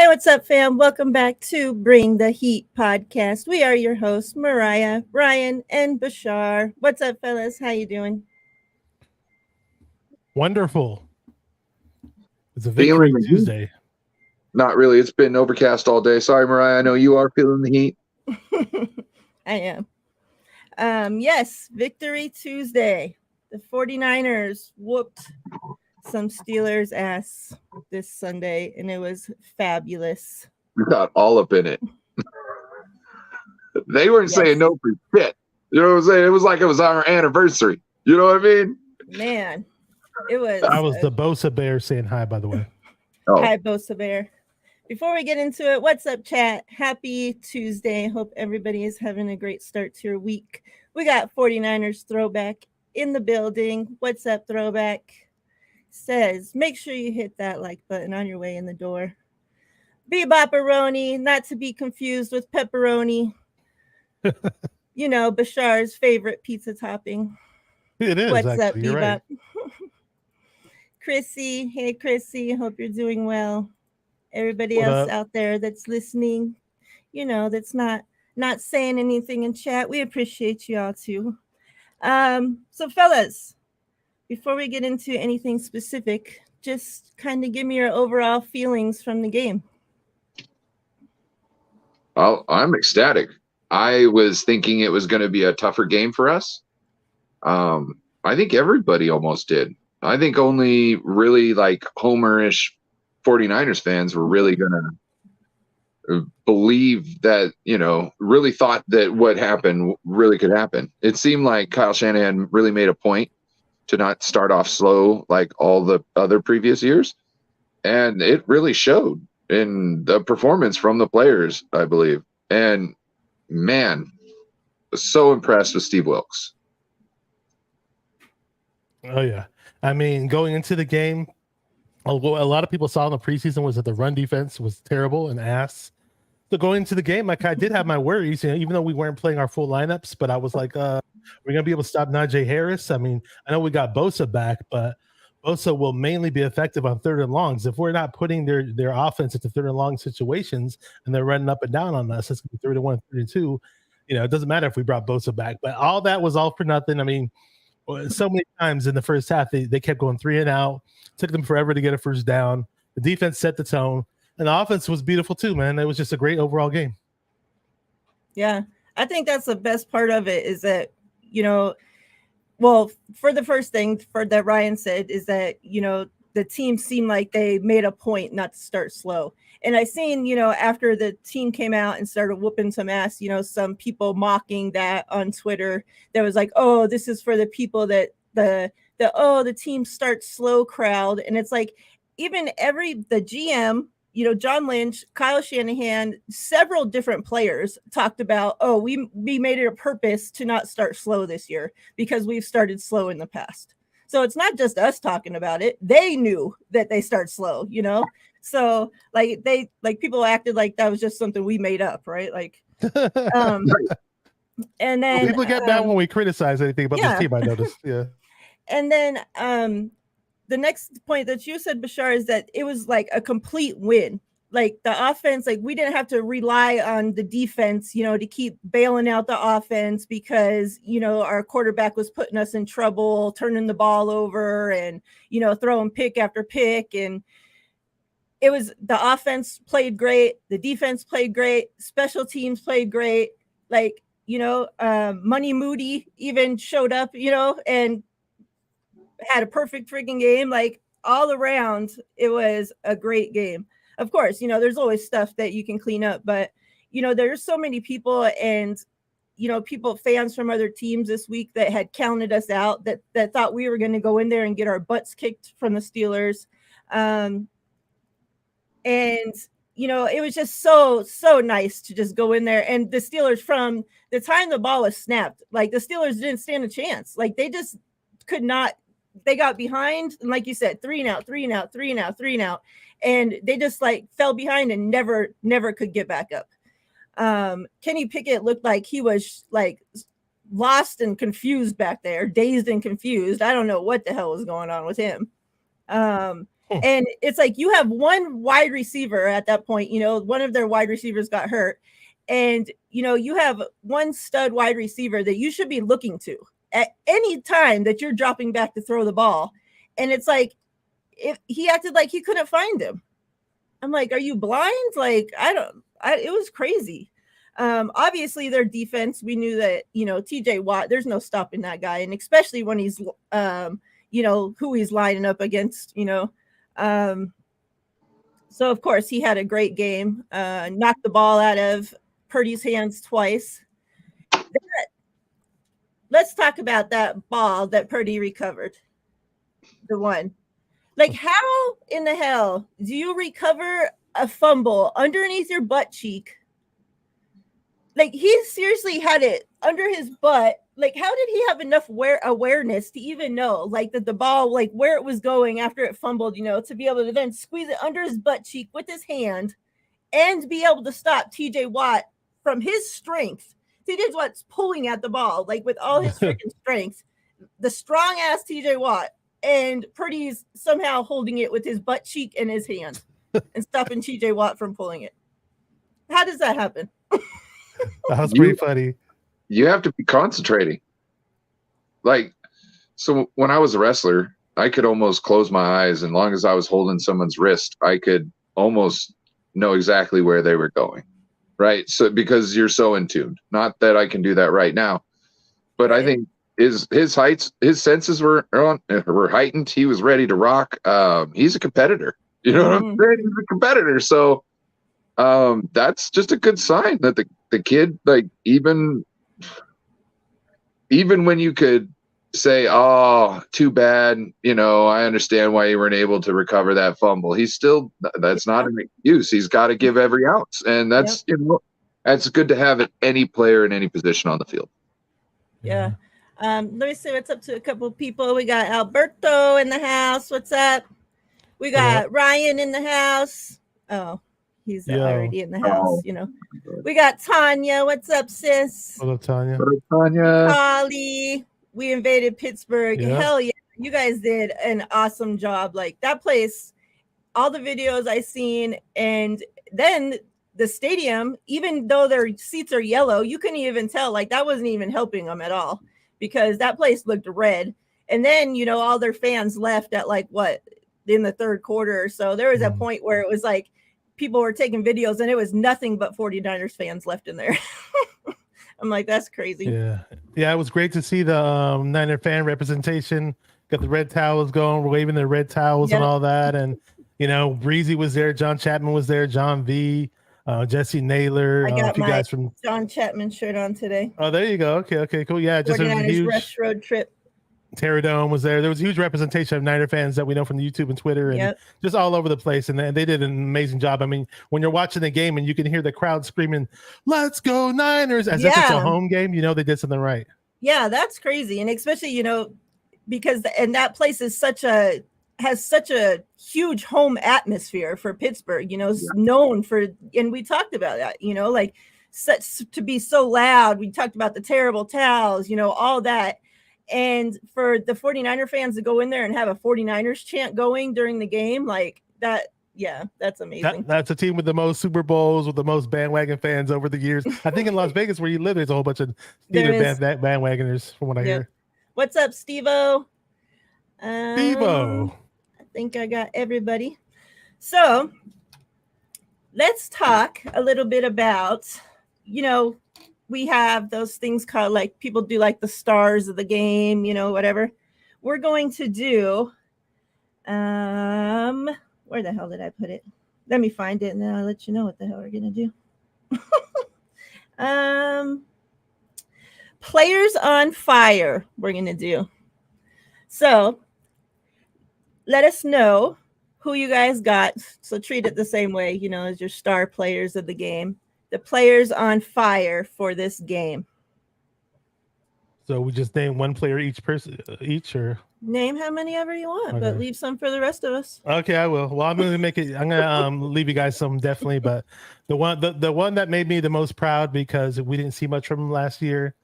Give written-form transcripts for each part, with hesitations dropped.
Hey, what's up, fam? Welcome back to Bring the Heat podcast. We are your hosts, Miriah, Ryan, and Bashar. What's up, fellas? How you doing? Wonderful. It's a Feeling victory the heat? Tuesday. Not really. It's been overcast all day. Sorry, Mariah. I know you are feeling the heat. I am. Yes, Victory Tuesday. The 49ers whooped some Steelers' ass this Sunday, and it was fabulous. We got all up in it. They weren't saying no for shit. You know what I'm saying? It was like it was our anniversary. You know what I mean? Man, it was. That was the Bosa Bear saying hi, by the way. Oh, Hi, Bosa Bear. Before we get into it, what's up, chat? Happy Tuesday. Hope everybody is having a great start to your week. We got 49ers Throwback in the building. What's up, Throwback? Says, make sure you hit that like button on your way in the door. Bebopperoni, not to be confused with pepperoni. You know, Bashar's favorite pizza topping. It is. What's actually. up, You're Bebop? right. Chrissy, hey, Chrissy. Hope you're doing well. Everybody What else up? out there that's listening, you know, that's not saying anything in chat, we appreciate you all too. So fellas, before we get into anything specific, just kind of give me your overall feelings from the game. I'm ecstatic. I was thinking it was going to be a tougher game for us. I think everybody almost did. I think only really like Homer-ish 49ers fans were really going to believe that, really thought that what happened really could happen. It seemed like Kyle Shanahan really made a point to not start off slow like all the other previous years. And it really showed in the performance from the players, I believe. And man, so impressed with Steve Wilkes. Oh, yeah. I mean, going into the game, a lot of people saw in the preseason was that the run defense was terrible and ass. So going into the game, like I did have my worries, even though we weren't playing our full lineups, but I was like, we're going to be able to stop Najee Harris. I mean, I know we got Bosa back, but Bosa will mainly be effective on third and longs. If we're not putting their offense into third and long situations and they're running up and down on us, it's going to be 3-1, 3-2. It doesn't matter if we brought Bosa back, but all that was all for nothing. I mean, so many times in the first half, they kept going 3 and out. Took them forever to get a first down. The defense set the tone, and the offense was beautiful too, man. It was just a great overall game. Yeah, I think that's the best part of it is that, well, for the first thing for that Ryan said is that, the team seemed like they made a point not to start slow. And I seen, after the team came out and started whooping some ass, some people mocking that on Twitter. That was like, oh, this is for the people that the team starts slow crowd. And it's like, even the GM, John Lynch, Kyle Shanahan, several different players talked about, oh, we made it a purpose to not start slow this year because we've started slow in the past. So it's not just us talking about it. They knew that they start slow, So like people acted like that was just something we made up, right? Like, and then people get mad when we criticize anything about this team. I noticed, yeah. And then the next point that you said, Bashar, is that it was like a complete win. Like the offense, like we didn't have to rely on the defense, to keep bailing out the offense because, our quarterback was putting us in trouble, turning the ball over and, throwing pick after pick. And it was the offense played great. The defense played great. Special teams played great. Like, Money Moody even showed up, and had a perfect freaking game. Like all around, it was a great game. Of course, there's always stuff that you can clean up, but there's so many people and fans from other teams this week that had counted us out that thought we were going to go in there and get our butts kicked from the Steelers. And it was just so nice to just go in there. And the Steelers, from the time the ball was snapped, like the Steelers didn't stand a chance. Like they just could not. They got behind, and like you said, 3 and out, 3 and out, 3 and out, 3 and out, and they just like fell behind and never could get back up. Kenny Pickett looked like he was like lost and confused back there, dazed and confused. I don't know what the hell was going on with him. And it's like you have one wide receiver at that point, one of their wide receivers got hurt. And, you have one stud wide receiver that you should be looking to at any time that you're dropping back to throw the ball. And it's like, if he acted like he couldn't find him. I'm like, are you blind? Like, it was crazy. Obviously their defense, we knew that, TJ Watt, there's no stopping that guy. And especially when he's, who he's lining up against, so of course he had a great game, knocked the ball out of Purdy's hands twice. Let's talk about that ball that Purdy recovered. The one. Like, how in the hell do you recover a fumble underneath your butt cheek? Like, he seriously had it under his butt. Like, how did he have enough awareness to even know, like, that the ball, like, where it was going after it fumbled, to be able to then squeeze it under his butt cheek with his hand and be able to stop TJ Watt from his strength. TJ Watt's pulling at the ball, like, with all his freaking strength. The strong-ass TJ Watt. And Purdy's somehow holding it with his butt cheek and his hand and stopping TJ Watt from pulling it. How does that happen? That was pretty funny. You have to be concentrating. Like, so when I was a wrestler, I could almost close my eyes. And long as I was holding someone's wrist, I could almost know exactly where they were going. Right. So because you're so in tune. Not that I can do that right now. But I think his senses were heightened. He was ready to rock. He's a competitor. You know what I'm saying? He's a competitor. So that's just a good sign that the kid, like, even when you could say, oh, too bad, I understand why you weren't able to recover that fumble. He's still, that's not an excuse. He's got to give every ounce. And that's, that's good to have at any player in any position on the field. Yeah. Let me see what's up to a couple of people. We got Alberto in the house. What's up? We got Ryan in the house. Oh, he's already in the house, We got Tanya. What's up, sis? Hello, Tanya. Hello, Tanya. Holly. We invaded Pittsburgh. Yeah. Hell yeah. You guys did an awesome job. Like, that place, all the videos I seen, and then the stadium, even though their seats are yellow, you couldn't even tell. Like, that wasn't even helping them at all. Because that place looked red. And then, all their fans left at in the third quarter or so. There was a point where it was like people were taking videos and it was nothing but 49ers fans left in there. I'm like, that's crazy. Yeah. Yeah, it was great to see the Niner fan representation. Got the red towels going, waving their red towels and all that. And, Breezy was there. John Chapman was there. John V. Jesse Naylor. I got my guys from John Chapman shirt on today. Oh, there you go. Okay, cool. Yeah, just a huge Rush Road trip. Terradome was there. There was a huge representation of Niner fans that we know from the YouTube and Twitter and just all over the place. And they did an amazing job. I mean, when you're watching the game and you can hear the crowd screaming, "Let's go Niners!" as if it's a home game, they did something right. Yeah, that's crazy. And especially, because that place has such a huge home atmosphere for Pittsburgh, known for, and we talked about that, like such to be so loud. We talked about the terrible towels, all that. And for the 49er fans to go in there and have a 49ers chant going during the game, like that. Yeah, that's amazing. That's a team with the most Super Bowls, with the most bandwagon fans over the years. I think in Las Vegas where you live, there's a whole bunch of bandwagoners from what I hear. What's up, Steve-O? Steve-O. I think I got everybody. So let's talk a little bit about, we have those things called, like, people do like the stars of the game, whatever. We're going to do, where the hell did I put it? Let me find it and then I'll let you know what the hell we're going to do. Players on fire we're going to do. So let us know who you guys got. So treat it the same way, as your star players of the game. The players on fire for this game. So we just name one player each, or name how many ever you want, but leave some for the rest of us. Okay, I will. Well, I'm gonna leave you guys some, definitely. But the one that made me the most proud, because we didn't see much from him last year,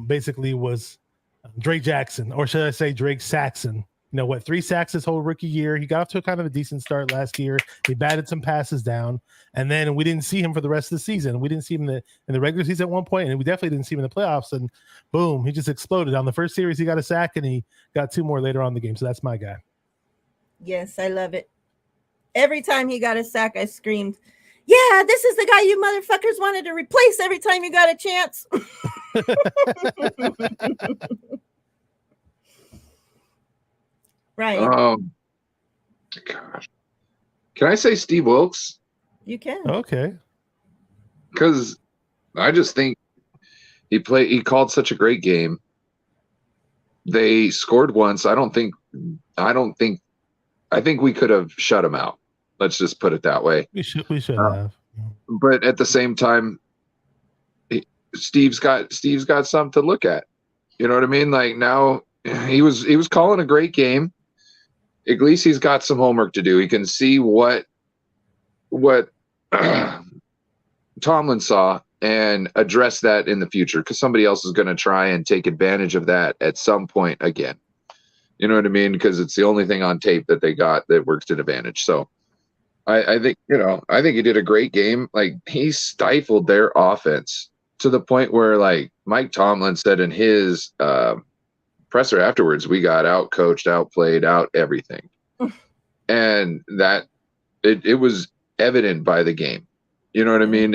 basically was Drake Jackson, or should I say Drake Saxon. 3 sacks his whole rookie year. He got off to a kind of a decent start last year. He batted some passes down, and then we didn't see him for the rest of the season. We didn't see him in the regular season at one point, and we definitely didn't see him in the playoffs. And boom, he just exploded. On the first series, he got a sack, and he got 2 more later on in the game. So that's my guy. Yes, I love it. Every time he got a sack, I screamed, "Yeah, this is the guy you motherfuckers wanted to replace every time you got a chance." Right. Gosh. Can I say Steve Wilkes? You can. Okay. Because I just think he called such a great game. They scored once. I think we could have shut him out. Let's just put it that way. We should have. But at the same time, Steve's got something to look at. You know what I mean? Like, now he was calling a great game. Iglesias got some homework to do. He can see what Tomlin saw and address that in the future, because somebody else is going to try and take advantage of that at some point again. You know what I mean? Because it's the only thing on tape that they got that works to advantage. So I think he did a great game. Like, he stifled their offense to the point where, like, Mike Tomlin said in his presser afterwards, we got out coached, outplayed, out everything. And that it was evident by the game. You know what I mean?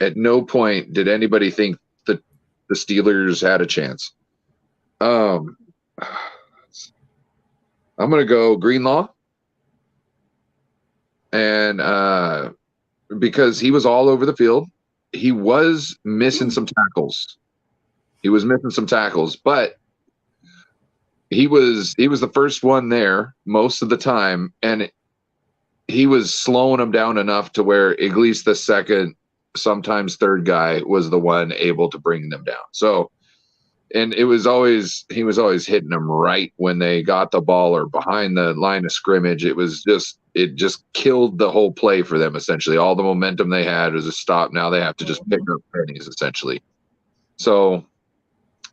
At no point did anybody think that the Steelers had a chance. I'm going to go Greenlaw. And because he was all over the field, he was missing some tackles. But he was the first one there most of the time, and he was slowing them down enough to where at least the second, sometimes third guy was the one able to bring them down. So, and he was always hitting them right when they got the ball or behind the line of scrimmage. It just killed the whole play for them, essentially. All the momentum they had was a stop. Now they have to just pick up pennies, essentially. So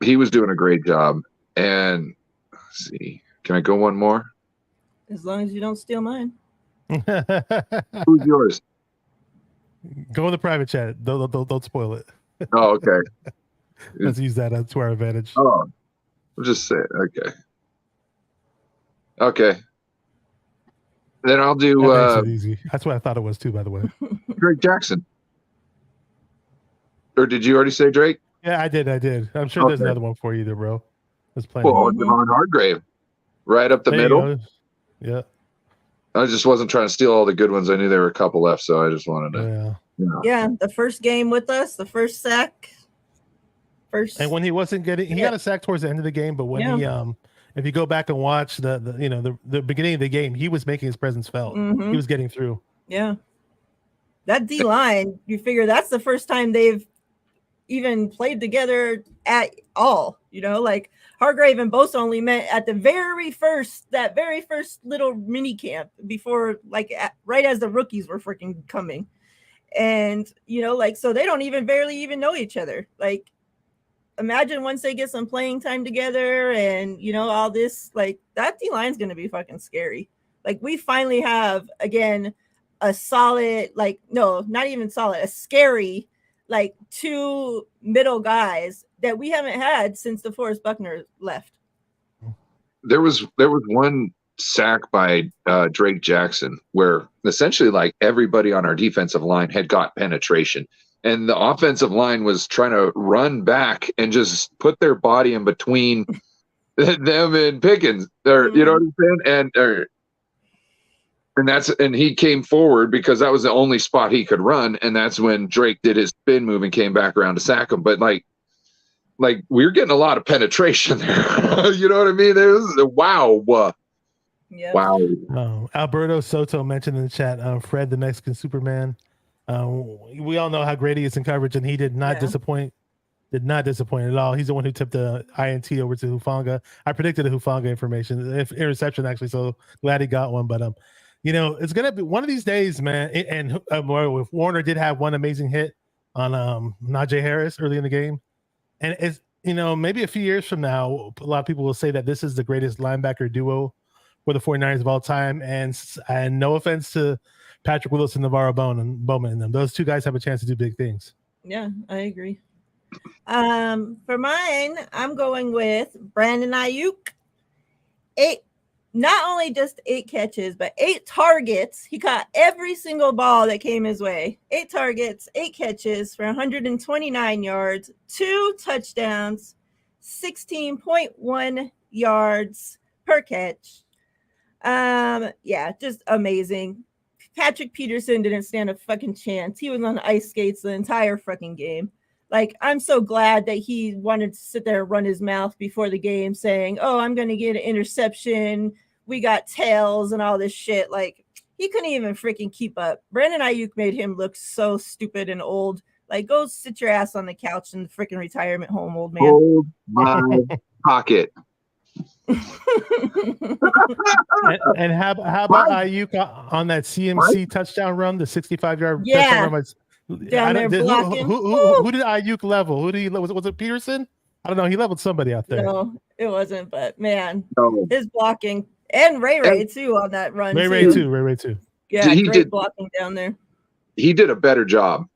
he was doing a great job. And let's see, can I go one more? As long as you don't steal mine. Who's yours? Go in the private chat. Don't spoil it. Oh, okay. Let's use that to our advantage. Oh, I'll just say it. Okay. Then I'll do. That makes it easy. That's what I thought it was too, by the way. Drake Jackson. Or did you already say Drake? Yeah, I did. I'm sure there's another one for you there, bro. There's plenty. Well, Devon Hargrave, right up the middle. Yeah. I just wasn't trying to steal all the good ones. I knew there were a couple left, so I just wanted to. Yeah, the first game with us, the first sack. And when he wasn't getting, he got a sack towards the end of the game, but when he if you go back and watch the beginning of the game, he was making his presence felt. He was getting through. Yeah. That D line, you figure that's the first time they've even played together at all. Like Hargrave and Bosa only met at the very first little mini camp before, like, right as the rookies were freaking coming. And, so they don't barely even know each other. Like, imagine once they get some playing time together and, all this, like, that D-line's going to be fucking scary. Like, we finally have, again, a solid, like, no, not even solid, a scary, like, 2 middle guys that we haven't had since DeForest Buckner left. There was one sack by Drake Jackson where essentially, like, everybody on our defensive line had got penetration. And the offensive line was trying to run back and just put their body in between them and Pickens. Or, you know what I'm saying? And he came forward because that was the only spot he could run. And that's when Drake did his spin move and came back around to sack him. But like we were getting a lot of penetration there. You know what I mean? It was wow. Yeah. Wow. Alberto Soto mentioned in the chat, Fred, the Mexican Superman. We all know how great he is in coverage, and he did not disappoint. Did not disappoint at all. He's the one who tipped the INT over to Hufanga. I predicted a Hufanga interception, actually, so glad he got one. But it's gonna be one of these days, man. And Warner did have one amazing hit on Najee Harris early in the game, and maybe a few years from now, a lot of people will say that this is the greatest linebacker duo for the 49ers of all time. And no offense to Patrick Willis and Navarro Bowman and them. Those two guys have a chance to do big things. Yeah, I agree. For mine, I'm going with Brandon Ayuk. Not only just 8 catches, but 8 targets. He caught every single ball that came his way. 8 targets, 8 catches for 129 yards, 2 touchdowns, 16.1 yards per catch. Yeah, just amazing. Patrick Peterson didn't stand a fucking chance. He was on ice skates the entire fucking game. Like, I'm so glad that he wanted to sit there and run his mouth before the game saying, oh, I'm going to get an interception. We got tails and all this shit. Like, he couldn't even freaking keep up. Brandon Ayuk made him look so stupid and old. Like, go sit your ass on the couch in the freaking retirement home, old man. Hold my pocket. and how about Ayuk on that CMC touchdown run, the 65-yard touchdown run? Down there blocking. Who did Ayuk level? Who did he? Was it Peterson? I don't know. He leveled somebody out there. No, it wasn't. But man, his blocking and Ray too on that run. Ray too. Yeah, he did blocking down there. He did a better job.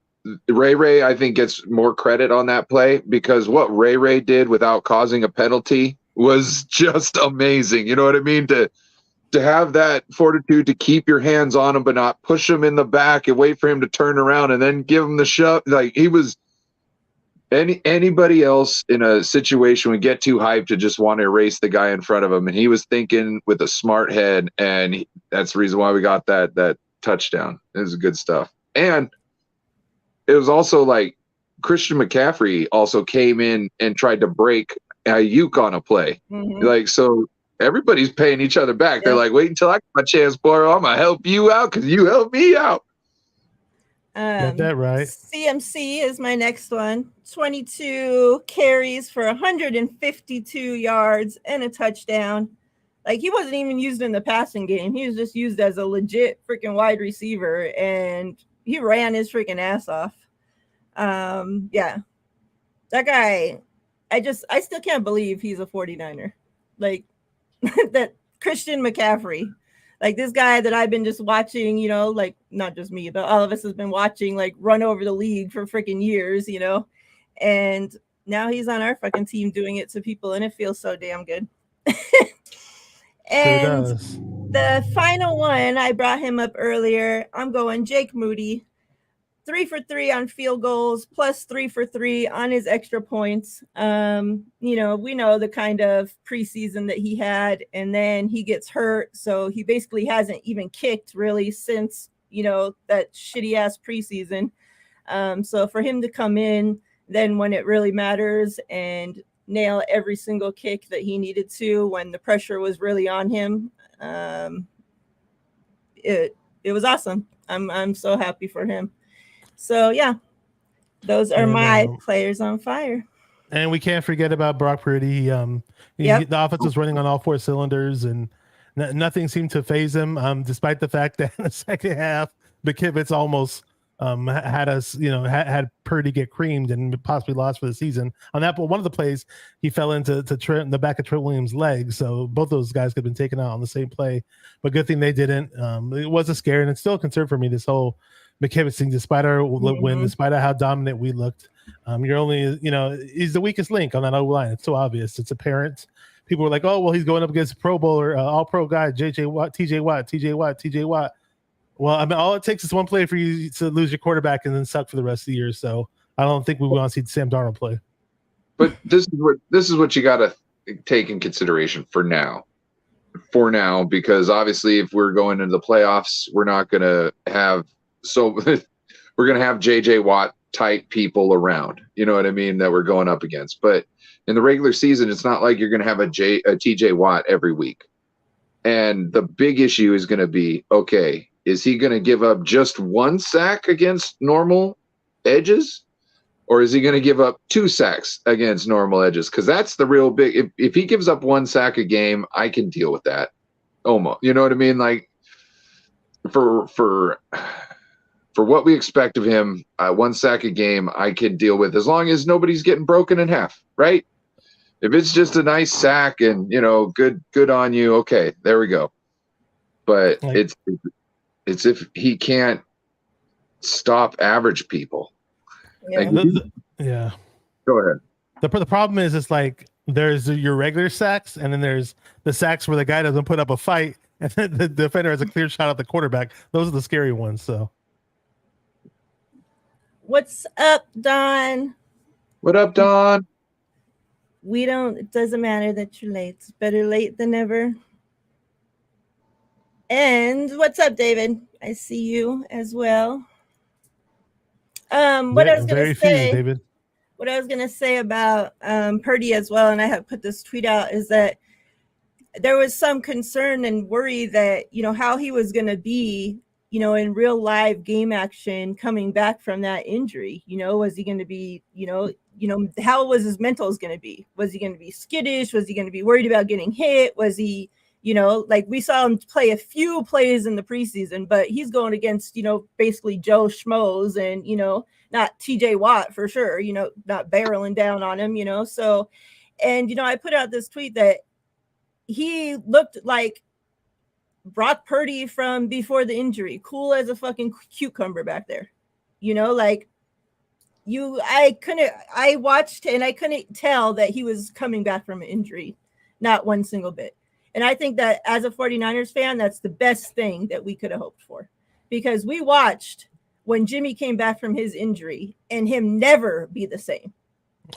Ray, I think, gets more credit on that play because what Ray did without causing a penalty was just amazing. You know what I mean? To have that fortitude to keep your hands on him, but not push him in the back and wait for him to turn around and then give him the shove. Like, he was anybody else in a situation would get too hyped to just want to erase the guy in front of him. And he was thinking with a smart head. And that's the reason why we got that touchdown. It was good stuff. And it was also like Christian McCaffrey also came in and tried to break Ayuk on a play. Mm-hmm. Like, so everybody's paying each other back. Yeah. They're like, wait until I get my chance, boy. I'm going to help you out because you helped me out. Got that right. CMC is my next one. 22 carries for 152 yards and a touchdown. Like, he wasn't even used in the passing game. He was just used as a legit freaking wide receiver, and he ran his freaking ass off. Yeah. That guy, I still can't believe he's a 49er. Like, that Christian McCaffrey, like this guy that I've been just watching, like not just me, but all of us has been watching, like, run over the league for freaking years, and now he's on our fucking team doing it to people, and it feels so damn good. And the final one, I brought him up earlier. I'm going Jake Moody. 3 for 3 on field goals, plus 3 for 3 on his extra points. We know the kind of preseason that he had, and then he gets hurt. So he basically hasn't even kicked really since, that shitty ass preseason. So for him to come in then when it really matters and nail every single kick that he needed to when the pressure was really on him, it was awesome. I'm so happy for him. So, yeah, those are my players on fire. And we can't forget about Brock Purdy. The offense was running on all 4 cylinders, and nothing seemed to phase him, despite the fact that in the second half, McKivitz almost had us, had Purdy get creamed and possibly lost for the season. On that, one of the plays, he fell into the back of Trent Williams' leg. So both those guys could have been taken out on the same play. But good thing they didn't. It was a scare, and it's still a concern for me, this whole McKivitz thing, despite our win, despite how dominant we looked. You're only, he's the weakest link on that O-line. It's so obvious. It's apparent. People were like, oh, well, he's going up against a Pro Bowler, all-pro guy, TJ Watt. Well, I mean, all it takes is one play for you to lose your quarterback and then suck for the rest of the year. So I don't think we want to see Sam Darnold play. But this is what you got to take in consideration for now. Because obviously if we're going into the playoffs, we're not going to have we're going to have JJ Watt type people around, you know what I mean, that we're going up against. But in the regular season, it's not like you're going to have a TJ Watt every week. And the big issue is going to be, okay, is he going to give up just 1 sack against normal edges? Or is he going to give up 2 sacks against normal edges? Because that's the real big. If he gives up 1 sack a game, I can deal with that. Almost, you know what I mean? Like for what we expect of him, 1 sack a game, I can deal with as long as nobody's getting broken in half, right? If it's just a nice sack and good on you, okay, there we go. But it's if he can't stop average people. Yeah. Yeah. Go ahead. The problem is, it's like there's your regular sacks, and then there's the sacks where the guy doesn't put up a fight, and then the defender has a clear shot at the quarterback. Those are the scary ones. So, What's up, Don? What up, Don? It doesn't matter that you're late. It's better late than never. And what's up, David? I see you as well. What I was going to say, David. What I was going to say about Purdy as well, and I have put this tweet out, is that there was some concern and worry that, how he was going to be, in real live game action coming back from that injury. Was he going to be, how was his mentals going to be? Was he going to be skittish? Was he going to be worried about getting hit? Was he, like we saw him play a few plays in the preseason, but he's going against, basically Joe Schmoes and, not TJ Watt for sure, not barreling down on him, so, and, I put out this tweet that he looked like Brock Purdy from before the injury, cool as a fucking cucumber back there, I watched and I couldn't tell that he was coming back from an injury, not one single bit. And I think that as a 49ers fan, that's the best thing that we could have hoped for, because we watched when Jimmy came back from his injury and him never be the same.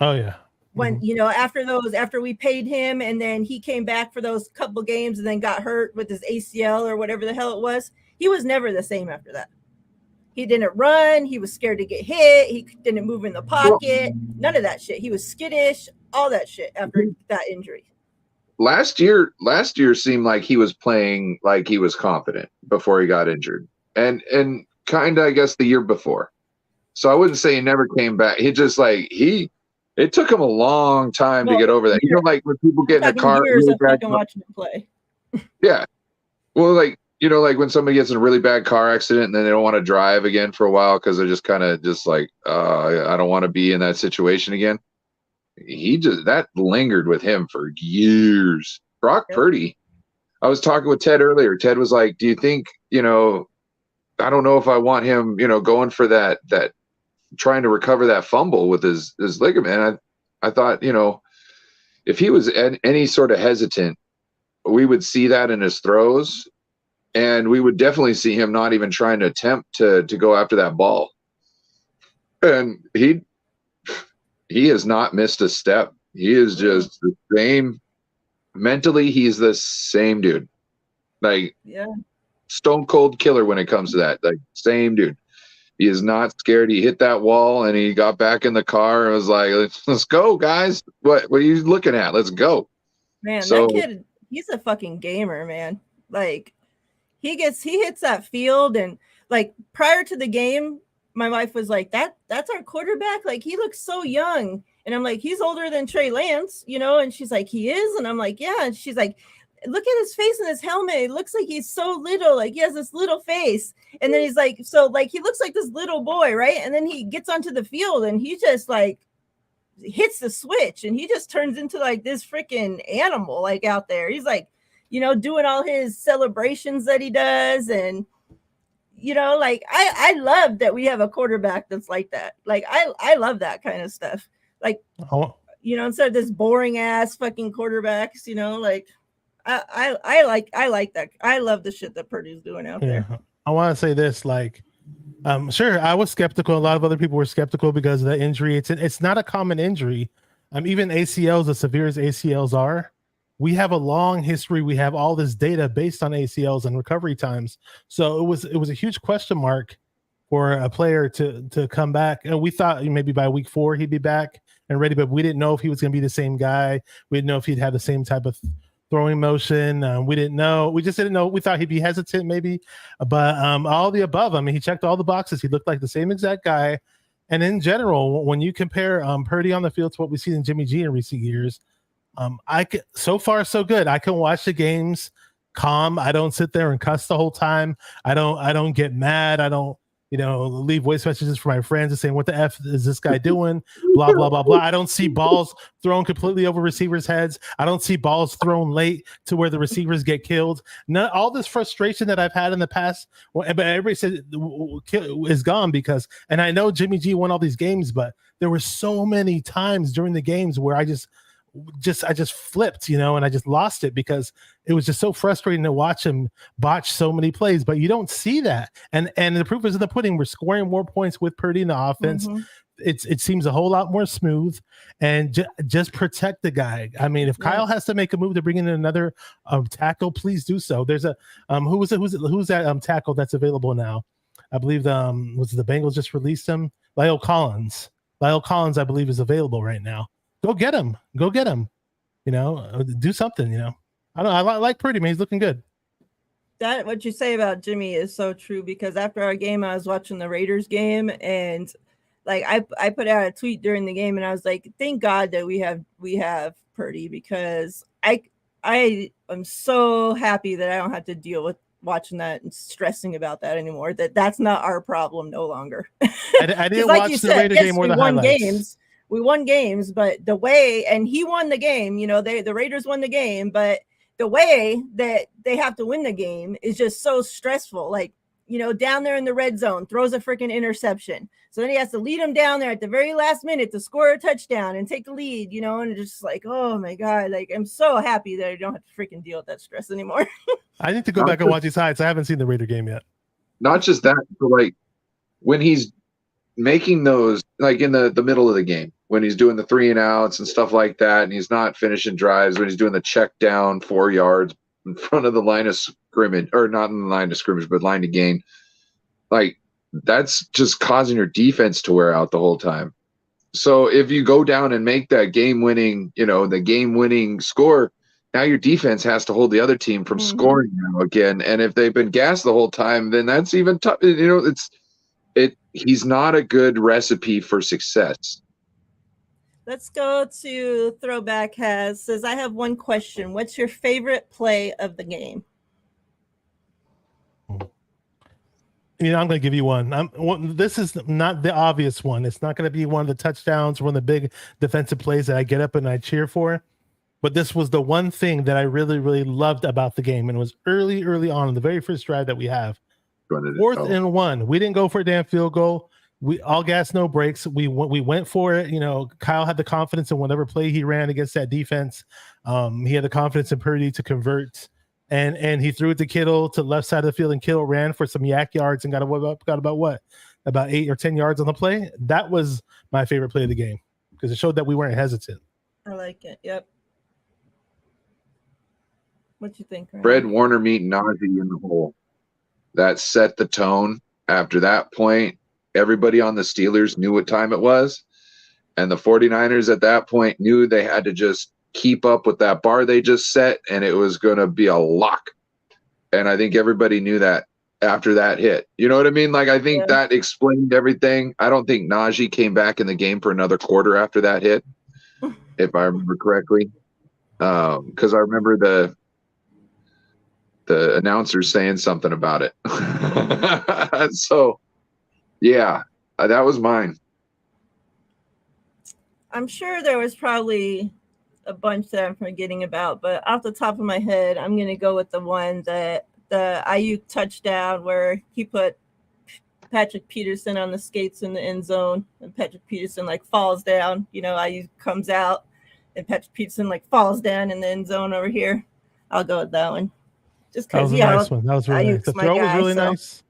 Oh yeah. When, after we paid him and then he came back for those couple games and then got hurt with his ACL or whatever the hell it was, he was never the same after that. He didn't run. He was scared to get hit. He didn't move in the pocket. None of that shit. He was skittish, all that shit after that injury. Last year seemed like he was playing like he was confident before he got injured. And kind of, I guess, the year before. So I wouldn't say he never came back. He just it took him a long time to get over that. Like when people get in a car, years of fucking watching him play. Yeah. Well, like when somebody gets in a really bad car accident and then they don't want to drive again for a while because they're just kind of I don't want to be in that situation again. That lingered with him for years. Brock Purdy. I was talking with Ted earlier. Ted was like, do you think, I don't know if I want him, going for that trying to recover that fumble with his ligament. I thought, if he was any sort of hesitant, we would see that in his throws, and we would definitely see him not even trying to attempt to go after that ball. And he has not missed a step. He is just the same. Mentally, he's the same dude. Stone cold killer when it comes to that. Same dude. He is not scared. He hit that wall and he got back in the car and was like, let's go, guys. What are you looking at? Let's go. Man, that kid, he's a fucking gamer, man. He hits that field, and prior to the game, my wife was like, that's our quarterback. He looks so young. And I'm like, he's older than Trey Lance, and she's like, he is. And I'm like, yeah. And she's like, look at his face in his helmet. It looks like he's so little. He has this little face. And then he's like, he looks like this little boy, right? And then he gets onto the field and he just hits the switch and he just turns into this freaking animal out there. He's doing all his celebrations that he does. And I love that we have a quarterback that's like that. I love that kind of stuff. Instead of this boring ass fucking quarterbacks, I like that. I love the shit that Purdy's doing out there. I want to say this, sure, I was skeptical. A lot of other people were skeptical because of the injury. It's not a common injury. Even ACLs, as severe as ACLs are, we have a long history. We have all this data based on ACLs and recovery times. So it was a huge question mark for a player to come back. And we thought maybe by week 4 he'd be back and ready, but we didn't know if he was going to be the same guy. We didn't know if he'd have the same type of throwing motion. We didn't know. We just didn't know. We thought he'd be hesitant maybe, but all the above. He checked all the boxes. He looked like the same exact guy. And in general, when you compare Purdy on the field to what we've seen in Jimmy G in recent years, so far so good. I can watch the games calm. I don't sit there and cuss the whole time. I don't get mad. I don't leave voice messages for my friends and saying, what the F is this guy doing? Blah, blah, blah, blah. I don't see balls thrown completely over receivers' heads. I don't see balls thrown late to where the receivers get killed. All this frustration that I've had in the past, but everybody said is gone because, and I know Jimmy G won all these games, but there were so many times during the games where I just flipped, and I just lost it because it was just so frustrating to watch him botch so many plays. But you don't see that, and the proof is in the pudding. We're scoring more points with Purdy in the offense. Mm-hmm. It seems a whole lot more smooth, and just protect the guy. I mean, if Kyle has to make a move to bring in another tackle, please do so. There's a who's that tackle that's available now? I believe was the Bengals just released him. Lyle Collins, I believe, is available right now. Go get him. Do something. I like Purdy, man. He's looking good. That what you say about Jimmy is so true because after our game, I was watching the Raiders game and like I put out a tweet during the game and I was like, thank God that we have Purdy because I am so happy that I don't have to deal with watching that and stressing about that anymore. That's not our problem no longer. I didn't watch the Raider game or the highlights. We won games, but the way, and he won the game, the Raiders won the game, but the way that they have to win the game is just so stressful. Like, down there in the red zone, throws a freaking interception. So then he has to lead them down there at the very last minute to score a touchdown and take the lead, and it's just like, oh my God, like I'm so happy that I don't have to freaking deal with that stress anymore. I need to go back and watch these highlights. I haven't seen the Raider game yet. Not just that, but like when he's making those, like in the middle of the game, when he's doing the 3 and outs and stuff like that, and he's not finishing drives, when he's doing the check down 4 yards in front of the line of scrimmage, or not in the line of scrimmage, but line to gain, like that's just causing your defense to wear out the whole time. So if you go down and make that game-winning, the game-winning score, now your defense has to hold the other team from scoring now again. And if they've been gassed the whole time, then that's even tough. He's not a good recipe for success. Let's go to Throwback says, I have one question. What's your favorite play of the game? I'm going to give you one. This is not the obvious one. It's not going to be one of the touchdowns or one of the big defensive plays that I get up and I cheer for. But this was the one thing that I really, really loved about the game. And it was early on in the very first drive that we have. 4th and 1. We didn't go for a damn field goal. We all gas, no breaks. We went for it. Kyle had the confidence in whatever play he ran against that defense. He had the confidence in Purdy to convert, and he threw it to Kittle to the left side of the field, and Kittle ran for some yak yards and got about 8 or 10 yards on the play. That was my favorite play of the game because it showed that we weren't hesitant. I like it. Yep. What you think, Ryan? Fred Warner meeting Najee in the hole. That set the tone. After that point, everybody on the Steelers knew what time it was. And the 49ers at that point knew they had to just keep up with that bar they just set, and it was going to be a lock. And I think everybody knew that after that hit. You know what I mean? Like, I think that explained everything. I don't think Najee came back in the game for another quarter after that hit, if I remember correctly. Because I remember the announcer saying something about it. So, yeah, that was mine. I'm sure there was probably a bunch that I'm forgetting about, but off the top of my head, I'm going to go with the one that the Ayuk touchdown where he put Patrick Peterson on the skates in the end zone, and Patrick Peterson falls down. Ayuk comes out, and Patrick Peterson falls down in the end zone over here. I'll go with that one. Just because, nice one. That was really nice. The throw was really nice.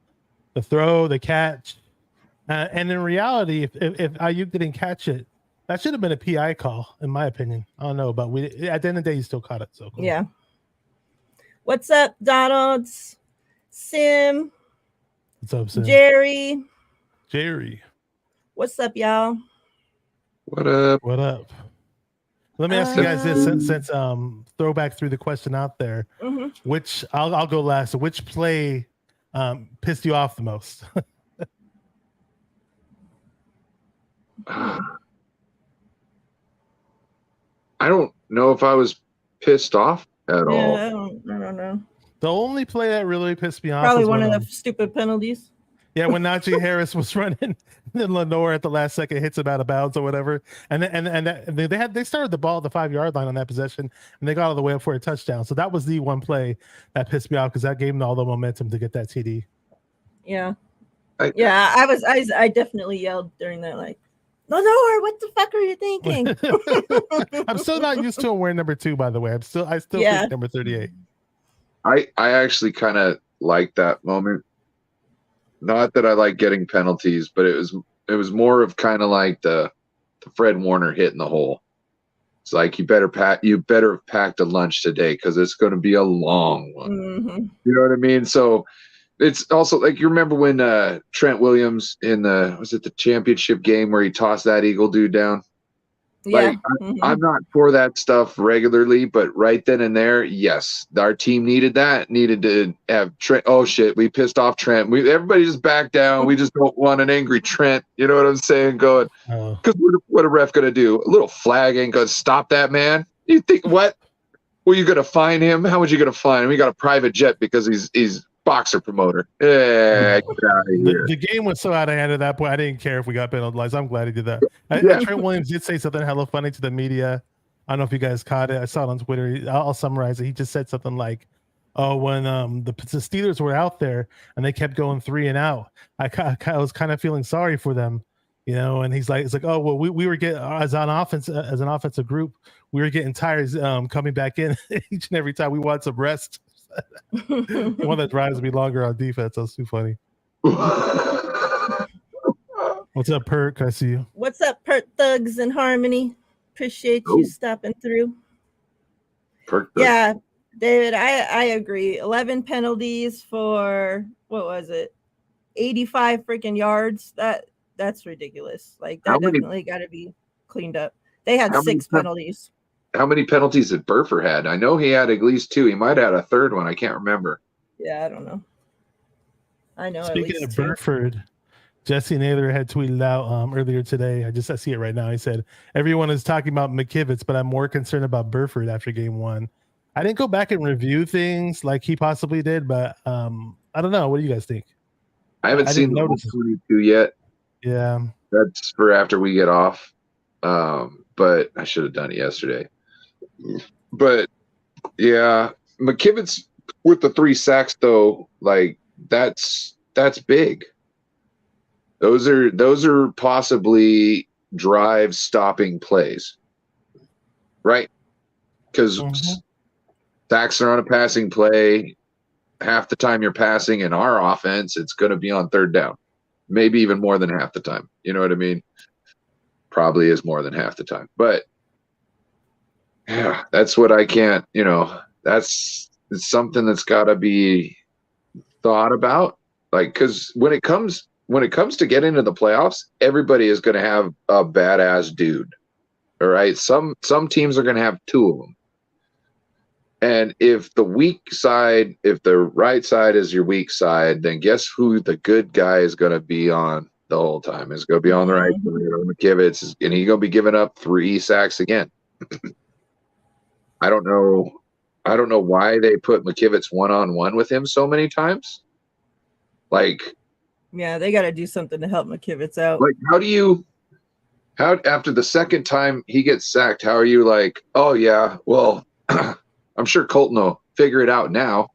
The throw, the catch, and in reality, if Ayuk didn't catch it, that should have been a PI call, in my opinion. I don't know, but at the end of the day, he still caught it. So cool. Yeah. What's up, Donald? Sim. What's up, Sim? Jerry. What's up, y'all? What up? Let me ask you guys this, since Throwback threw the question out there. Mm-hmm. Which I'll go last. Which play pissed you off the most? I don't know if I was pissed off at all. I don't know. The only play that really pissed me off probably one of the stupid penalties. Yeah, when Najee Harris was running, then Lenore at the last second hits him out of bounds or whatever, and they started the ball at the 5-yard line on that possession, and they got all the way up for a touchdown. So that was the one play that pissed me off because that gave them all the momentum to get that TD. Yeah, I definitely yelled during that, like, Lenore, what the fuck are you thinking? I'm still not used to him wearing number 2, by the way. I still think number 38. I actually kind of like that moment. Not that I like getting penalties, but it was more of kind of like the Fred Warner hit in the hole. It's like you better have packed a lunch today because it's going to be a long one. Mm-hmm. You know what I mean? So it's also like you remember when Trent Williams in the championship game where he tossed that Eagle dude down? Like, I'm not for that stuff regularly, but right then and there, yes, our team needed to have Trent. Oh shit, we pissed off Trent. Everybody just back down. We just don't want an angry Trent. You know what I'm saying? Going, because what a ref gonna do? A little flag ain't gonna stop that man. You think what? Were you gonna fine him? How much you gonna fine him? We got a private jet because he's boxer promoter. Yeah, get out of here. The game was so out of hand at that point. I didn't care if we got penalized. I'm glad he did that. Trent Williams did say something hella funny to the media. I don't know if you guys caught it. I saw it on Twitter. I'll summarize it. He just said something like, "Oh, when the Steelers were out there and they kept going 3 and out, I was kind of feeling sorry for them, you know." And it's like, "Oh, well, we were getting as an offensive group, we were getting tired coming back in each and every time. We want some rest." One that drives me longer on defense. That's too funny. What's up, Perk? I see you. What's up, Perk Thugs in Harmony? Appreciate you stopping through. Perk Thugs. Yeah, David, I agree. 11 penalties for what was it? 85 freaking yards. That's ridiculous. Like that definitely got to be cleaned up. They had 6 penalties. How many penalties did Burfer had? I know he had at least 2. He might have had a third one. I can't remember. Yeah, I don't know. I know. Speaking of Burford, Jesse Naylor had tweeted out earlier today. I see it right now. He said, "Everyone is talking about McKivitz, but I'm more concerned about Burford after game 1." I didn't go back and review things like he possibly did, but I don't know. What do you guys think? I haven't seen the 22 yet. Yeah. That's for after we get off. But I should have done it yesterday. But yeah, McKivitz with the 3 sacks though, like that's big. Those are possibly drive stopping plays, right? Because sacks are on a passing play. Half the time you're passing in our offense, it's going to be on 3rd down, maybe even more than half the time. You know what I mean? Probably is more than half the time, but yeah, that's what I can't, it's something that's got to be thought about. Like, because when it comes to get into the playoffs, everybody is going to have a badass dude. All right. Some teams are going to have 2 of them. And if the right side is your weak side, then guess who the good guy is going to be on the whole time? Is going to be on the right side. McKivitz, and he's going to be giving up 3 sacks again. I don't know why they put McKivitz 1-on-1 with him so many times. Like, yeah, they got to do something to help McKivitz out. Like, how after the second time he gets sacked, how are you like, oh yeah, well, I'm sure Colton will figure it out now.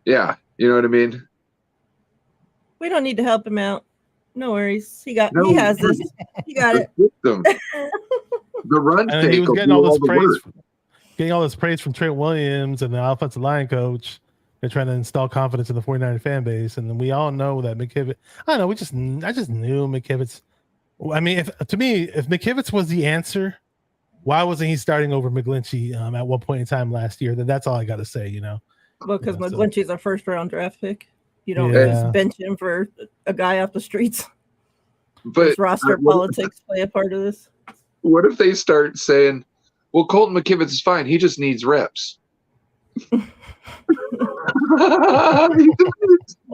Yeah, you know what I mean? We don't need to help him out. No worries. He has this. He got it. The run and he was getting all this praise from Trent Williams and the offensive line coach. They're trying to install confidence in the 49er fan base, and then we all know that McKivitz. I don't know. I just knew McKivitz. I mean, if McKivitz was the answer, why wasn't he starting over McGlinchey at one point in time last year? Then that's all I got to say. Well, because McGlinchey's a 1st-round draft pick. You don't just bench him for a guy off the streets. But does roster politics play a part of this? What if they start saying, "Well, Colton McKivitz is fine. He just needs reps." Well,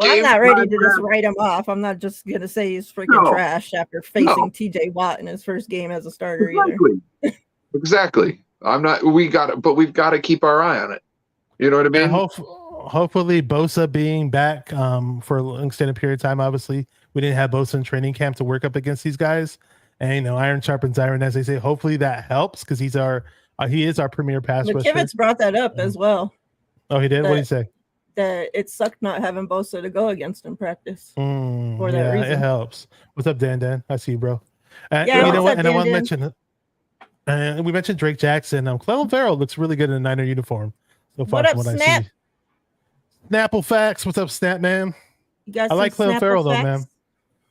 I'm not ready to just write him off. I'm not just gonna say he's freaking trash after facing TJ Watt in his first game as a starter either. Exactly. I'm not. We've got to keep our eye on it. You know what I mean? hopefully Bosa being back for an extended period of time. Obviously, we didn't have Bosa in training camp to work up against these guys, and iron sharpens iron, as they say. Hopefully that helps because he is our premier pass rusher. McKivitz brought that up as well. Oh, he did. What did he say? That it sucked not having Bosa to go against in practice for that reason. It helps. What's up, Dan? I see you, bro. Yeah, you know what? up, and I want to mention, we mentioned Drake Jackson. Clelin Ferrell looks really good in a Niner uniform so far. What up, from what Snap? I see. Snapple facts. What's up, Snap man? You got I like Clelin Ferrell though, man. facts?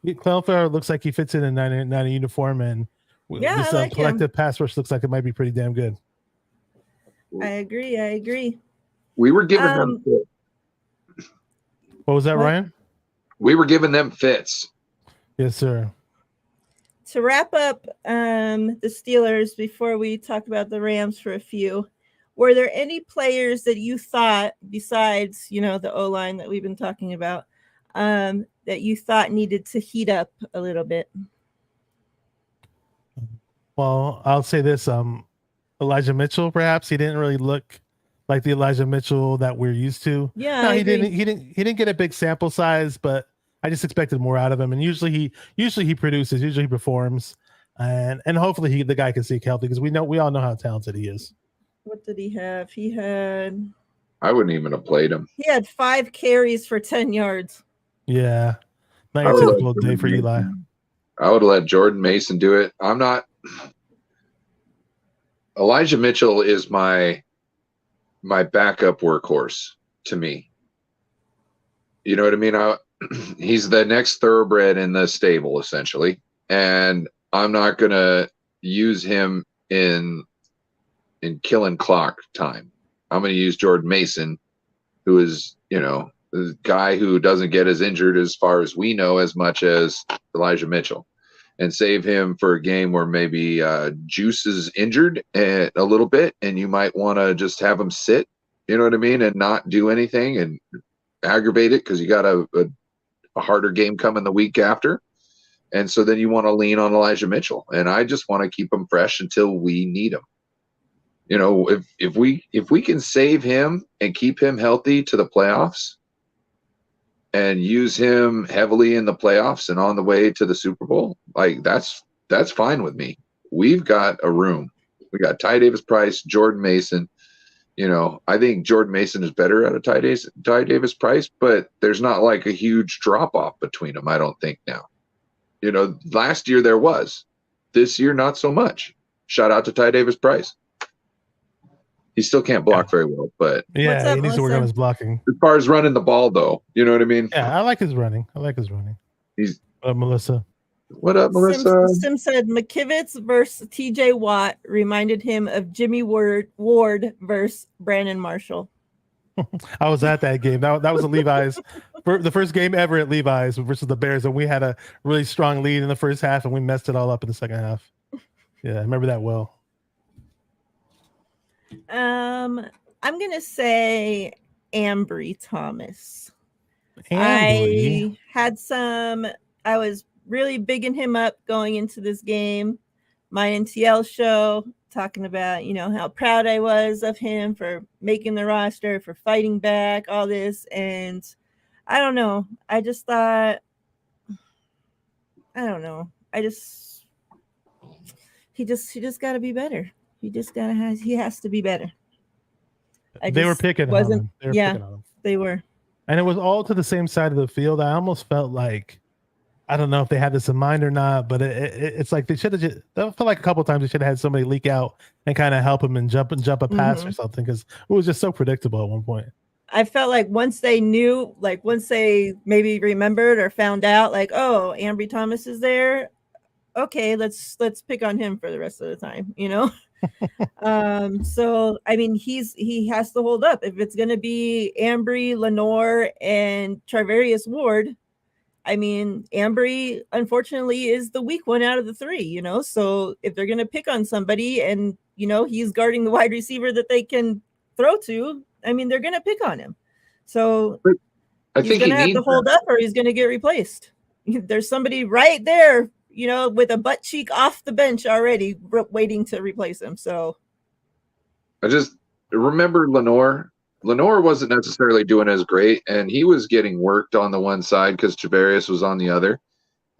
Clelin Ferrell looks like he fits in a Niner uniform, and this like collective pass rush looks like it might be pretty damn good. I agree. We were giving them fits. What was that, Ryan? We were giving them fits. Yes, sir. To wrap up the Steelers before we talk about the Rams for a few, were there any players that you thought, besides, the O-line that we've been talking about, that you thought needed to heat up a little bit? Well, I'll say this. Elijah Mitchell, perhaps he didn't really look like the Elijah Mitchell that we're used to. Yeah, no, he didn't get a big sample size, but I just expected more out of him. And usually he produces, usually he performs, and hopefully the guy can stay healthy because we all know how talented he is. What did he have? I wouldn't even have played him. He had 5 carries for 10 yards. Yeah, not your typical day for Eli. I would have let Jordan Mason do it. I'm not. Elijah Mitchell is my backup workhorse to me. You know what I mean? He's the next thoroughbred in the stable, essentially, and I'm not gonna use him in killing clock time. I'm gonna use Jordan Mason, who is the guy who doesn't get as injured, as far as we know, as much as Elijah Mitchell, and save him for a game where maybe Juice is injured a little bit, and you might want to just have him sit, you know what I mean, and not do anything and aggravate it because you got a harder game coming the week after. And so then you want to lean on Elijah Mitchell, and I just want to keep him fresh until we need him. If we can save him and keep him healthy to the playoffs and use him heavily in the playoffs and on the way to the Super Bowl, like that's fine with me. We've got a room. We got Ty Davis-Price, Jordan Mason. I think Jordan Mason is better at a Ty Davis-Price, but there's not like a huge drop-off between them, I don't think now. Last year there was. This year, not so much. Shout out to Ty Davis-Price. He still can't block very well, but yeah, he needs to work on his blocking. As far as running the ball, though, you know what I mean? Yeah, I like his running. He's Melissa. What up, Melissa? Sim said McKivitz versus TJ Watt reminded him of Jimmy Ward versus Brandon Marshall. I was at that game. That was a Levi's, the first game ever at Levi's versus the Bears, and we had a really strong lead in the first half, and we messed it all up in the second half. Yeah, I remember that well. I'm gonna say Ambry Thomas. Ambry. I was really bigging him up going into this game. My NTL show talking about, how proud I was of him for making the roster, for fighting back, all this. And I don't know. I just thought, I don't know. He just got to be better. He has to be better. They were picking on him. They were. And it was all to the same side of the field. I almost felt like, I don't know if they had this in mind or not, but it's like they should have I felt like a couple of times they should have had somebody leak out and kind of help him and jump a pass or something, because it was just so predictable at one point. I felt like once they maybe remembered or found out, like, oh, Ambry Thomas is there. Okay, let's pick on him for the rest of the time, So I mean, he has to hold up. If it's gonna be Ambry, Lenore, and Charvarius Ward, I mean, Ambry unfortunately is the weak one out of the 3, So if they're gonna pick on somebody and he's guarding the wide receiver that they can throw to, I mean, they're gonna pick on him. So I think he's gonna have to hold up, or he's gonna get replaced. There's somebody right there, with a butt cheek off the bench already waiting to replace him. So I just remember Lenore. Lenore wasn't necessarily doing as great, and he was getting worked on the one side because Tavarius was on the other.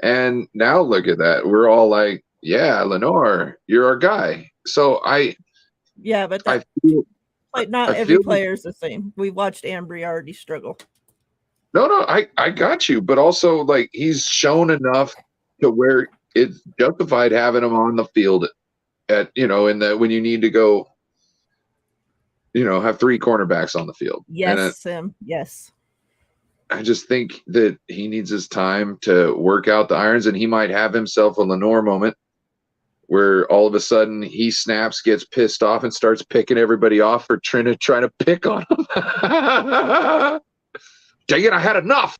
And now look at that. We're all like, yeah, Lenore, you're our guy. So Yeah, but I that feel like not I every feel player is the same. We watched Ambry already struggle. no, I got you, but also like he's shown enough to where it's justified having him on the field at in the when you need to go, have three cornerbacks on the field. Yes, Sim. Yes. I just think that he needs his time to work out the irons, and he might have himself a Lenore moment where all of a sudden he snaps, gets pissed off, and starts picking everybody off for trying to pick on him. Dang it, I had enough.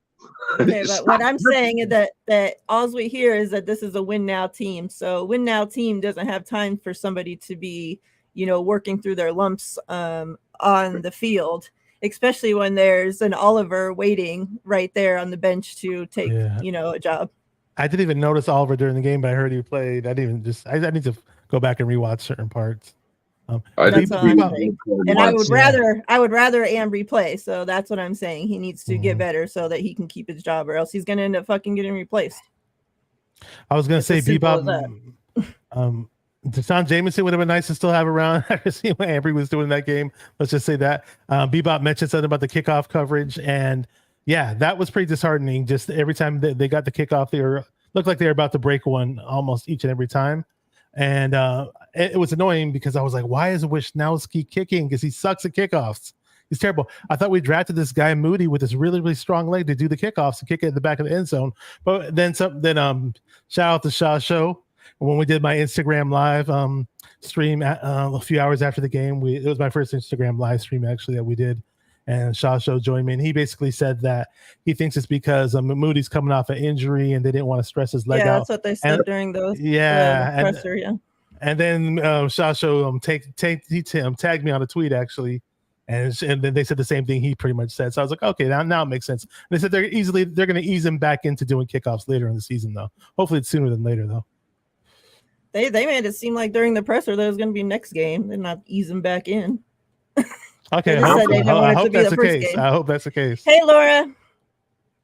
Okay, but what I'm saying is that all we hear is that this is a win now team. So win now team doesn't have time for somebody to be, working through their lumps on the field, especially when there's an Oliver waiting right there on the bench to take, a job. I didn't even notice Oliver during the game, but I heard he played. I need to go back and rewatch certain parts. That's all I'm saying. And I would rather Ambry play. So that's what I'm saying. He needs to get better so that he can keep his job, or else he's gonna end up fucking getting replaced. I was gonna say Bebop. Deshaun Jameson would have been nice to still have around. I see what Ambry was doing in that game. Let's just say that. Bebop mentioned something about the kickoff coverage, and yeah, that was pretty disheartening. Just every time they got the kickoff, looked like they were about to break one almost each and every time. And it was annoying because I was like, why is Wisnowski kicking? Because he sucks at kickoffs. He's terrible. I thought we drafted this guy Moody with this really, really strong leg to do the kickoffs and kick it at the back of the end zone. But then shout out to Shaw Show. When we did my Instagram live stream a few hours after the game, it was my first Instagram live stream actually that we did. And Shaw Show joined me, and he basically said that he thinks it's because Moody's coming off an injury and they didn't want to stress his leg out. Yeah, that's what they said during those. Presser, and then Shaw Show tagged me on a tweet actually, and then they said the same thing he pretty much said. So I was like, okay, now it makes sense. They said they're going to ease him back into doing kickoffs later in the season though. Hopefully it's sooner than later though. They made it seem like during the presser that it was going to be next game. They're not easing back in. Okay, I hope that's the case. I hope that's the case. Hey, Laura.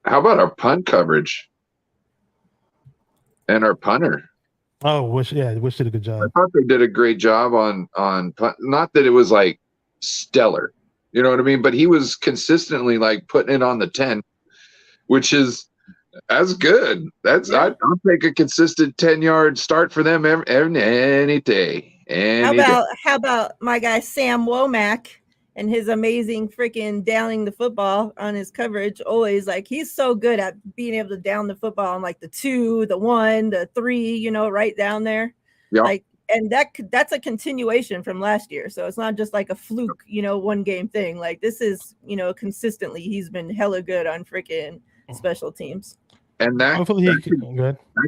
How about our punt coverage and our punter? Oh, Wish did a good job. I thought they did a great job on punt. Not that it was like stellar, you know what I mean? But he was consistently like putting it on the 10, which is that's good. I'll take a consistent 10-yard start for them any day. How about my guy Sam Womack and his amazing freaking downing the football on his coverage? Always like he's so good at being able to down the football on like the 2, the 1, the 3, right down there. Yeah. Like, and that's a continuation from last year. So it's not just like a fluke, one game thing. Like this is, consistently he's been hella good on freaking special teams. And that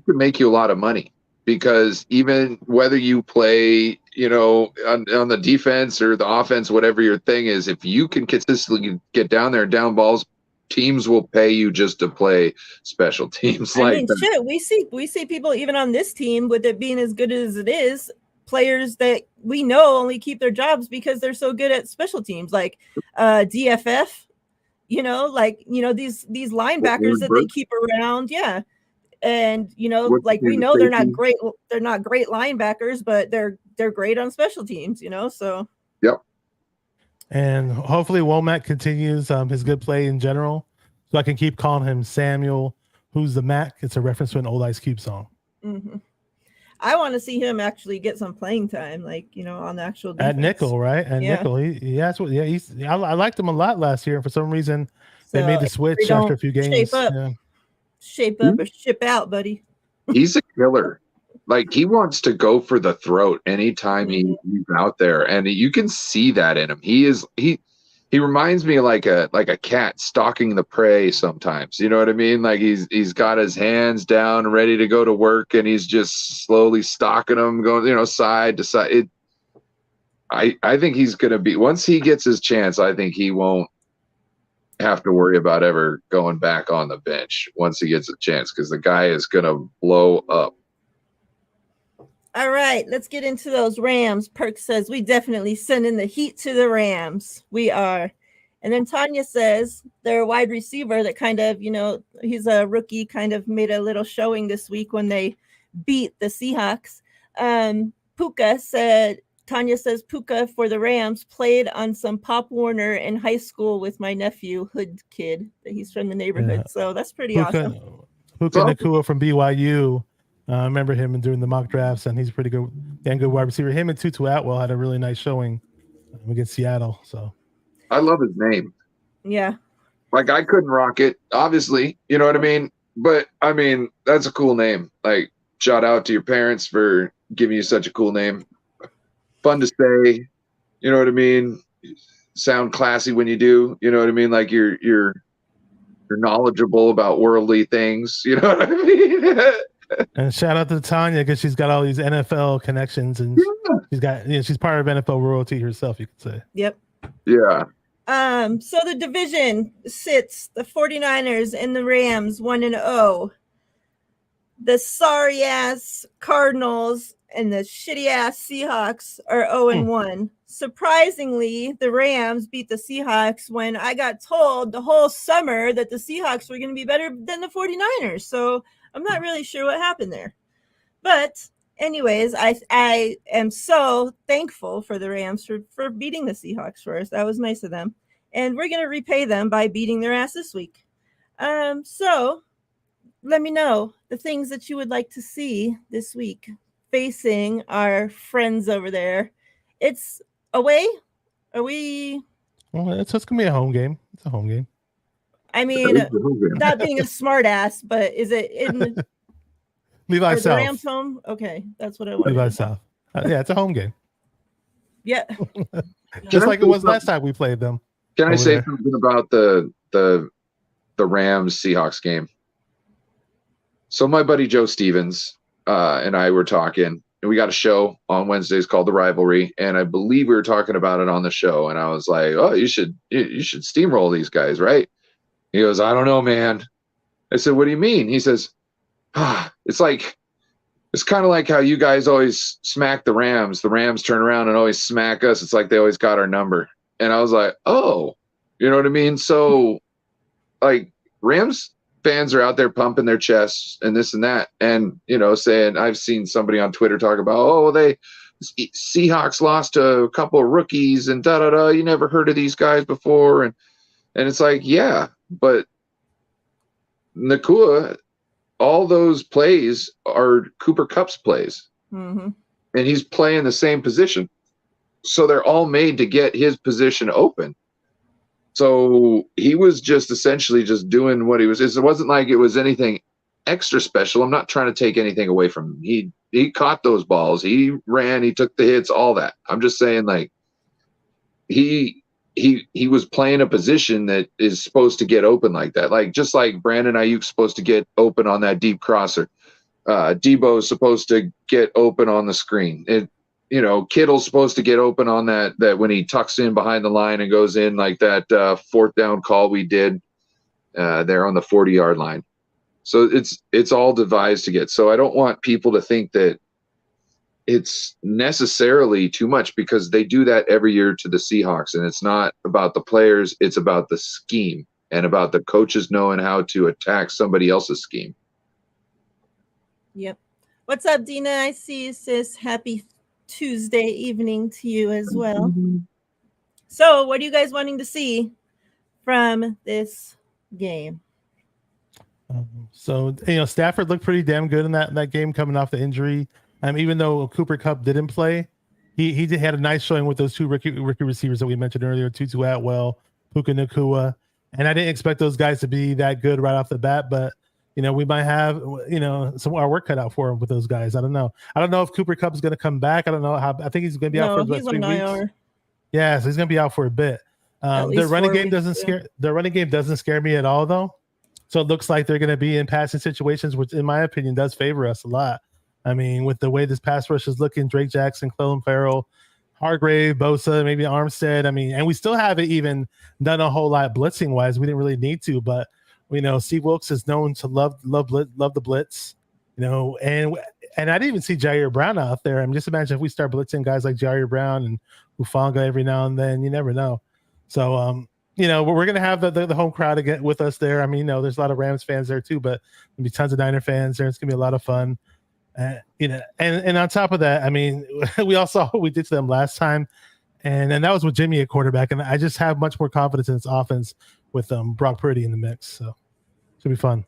could make you a lot of money, because even whether you play, on the defense or the offense, whatever your thing is, if you can consistently get down there and down balls, teams will pay you just to play special teams. Shit, we see people even on this team with it being as good as it is, players that we know only keep their jobs because they're so good at special teams, like DFF. These linebackers that they keep around, yeah. And we know they're not great linebackers, but they're great on special teams, so yep. And hopefully Womack continues his good play in general, so I can keep calling him Samuel, who's the Mac. It's a reference to an old Ice Cube song. Mm-hmm. I want to see him actually get some playing time, on the actual defense. At nickel, right? Nickel, I liked him a lot last year, and for some reason they made the switch after a few games. Shape up or ship out, buddy. He's a killer. Like he wants to go for the throat anytime he's out there, and you can see that in him. He reminds me of like a cat stalking the prey sometimes. You know what I mean? Like he's got his hands down, ready to go to work, and he's just slowly stalking them, going side to side. I think he's gonna be, once he gets his chance, I think he won't have to worry about ever going back on the bench once he gets a chance, because the guy is gonna blow up. All right, let's get into those Rams. Perk says we definitely send in the heat to the Rams. We are. And then Tanya says their wide receiver that kind of, he's a rookie, kind of made a little showing this week when they beat the Seahawks. Puka said, Tanya says Puka for the Rams played on some Pop Warner in high school with my nephew, Hood Kid. He's from the neighborhood. Yeah. So that's pretty awesome. Puka Nacua from BYU. I remember him during the mock drafts, and he's a pretty good wide receiver. Him and Tutu Atwell had a really nice showing against Seattle. So I love his name. Yeah. Like, I couldn't rock it, obviously. You know what I mean? But, I mean, that's a cool name. Like, shout out to your parents for giving you such a cool name. Fun to say. You know what I mean? Sound classy when you do. You know what I mean? Like, you're knowledgeable about worldly things. You know what I mean? And shout out to Tanya because she's got all these NFL connections, and she's part of NFL royalty herself, you could say. Yep. Yeah. So the division sits the 49ers and the Rams 1-0. The sorry ass Cardinals and the shitty ass Seahawks are 0-1. Surprisingly, the Rams beat the Seahawks when I got told the whole summer that the Seahawks were going to be better than the 49ers. So I'm not really sure what happened there. But anyways, I am so thankful for the Rams for beating the Seahawks for us. That was nice of them. And we're going to repay them by beating their ass this week. So let me know the things that you would like to see this week facing our friends over there. It's away. Are we? Well, it's going to be a home game. It's a home game. I mean, not being a smart ass, but is it in Levi South? The Rams home? Okay, that's what I want. Levi South. Yeah, it's a home game. Yeah. Just like it was last time we played them. Can I say something about the Rams Seahawks game? So my buddy Joe Stevens and I were talking, and we got a show on Wednesdays called The Rivalry, and I believe we were talking about it on the show, and I was like, "Oh, you should steamroll these guys, right?" He goes, "I don't know, man." I said, "What do you mean?" He says, it's kind of like how you guys always smack the Rams. The Rams turn around and always smack us. It's like they always got our number." And I was like, "Oh, you know what I mean?" So, like, Rams fans are out there pumping their chests and this and that, and saying, I've seen somebody on Twitter talk about, Seahawks lost to a couple of rookies and da da da. You never heard of these guys before, and it's like, yeah, but Nacua, all those plays are Cooper Kupp's plays, and he's playing the same position, so they're all made to get his position open. So he was just essentially just doing what he was. It wasn't like it was anything extra special. I'm not trying to take anything away from him. He caught those balls. He ran. He took the hits. All that. I'm just saying, like, he was playing a position that is supposed to get open like that. Like, just like Brandon Ayuk's supposed to get open on that deep crosser. Debo's supposed to get open on the screen. Kittle's supposed to get open on that when he tucks in behind the line and goes in, like that fourth down call we did there on the 40-yard line. So it's all devised to get. So I don't want people to think that it's necessarily too much, because they do that every year to the Seahawks, and it's not about the players. It's about the scheme and about the coaches knowing how to attack somebody else's scheme. Yep. What's up, Dina? I see you, sis. Happy Tuesday evening to you as well. So what are you guys wanting to see from this game? Stafford looked pretty damn good in that game coming off the injury. Even though Cooper Kupp didn't play, he had a nice showing with those two rookie receivers that we mentioned earlier, Tutu Atwell, Puka Nacua. And I didn't expect those guys to be that good right off the bat, but we might have, some our work cut out for him with those guys. I don't know. I don't know if Cooper Kupp is going to come back. I don't know how. I think he's going to be out for about 3 weeks. Yeah, so he's going to be out for a bit. Their running game doesn't scare me at all, though. So it looks like they're going to be in passing situations, which, in my opinion, does favor us a lot. I mean, with the way this pass rush is looking, Drake Jackson, Clelin Ferrell, Hargrave, Bosa, maybe Armstead. I mean, and we still haven't even done a whole lot blitzing wise. We didn't really need to, but Steve Wilkes is known to love the blitz, and I didn't even see Jair Brown out there. I mean, just imagine if we start blitzing guys like Jair Brown and Hufanga every now and then. You never know. So we're gonna have the home crowd again with us there. I mean, there's a lot of Rams fans there too, but there'll be tons of Niner fans there. It's gonna be a lot of fun. And on top of that, I mean, we all saw what we did to them last time, and that was with Jimmy at quarterback. And I just have much more confidence in this offense with Brock Purdy in the mix. So it should be fun.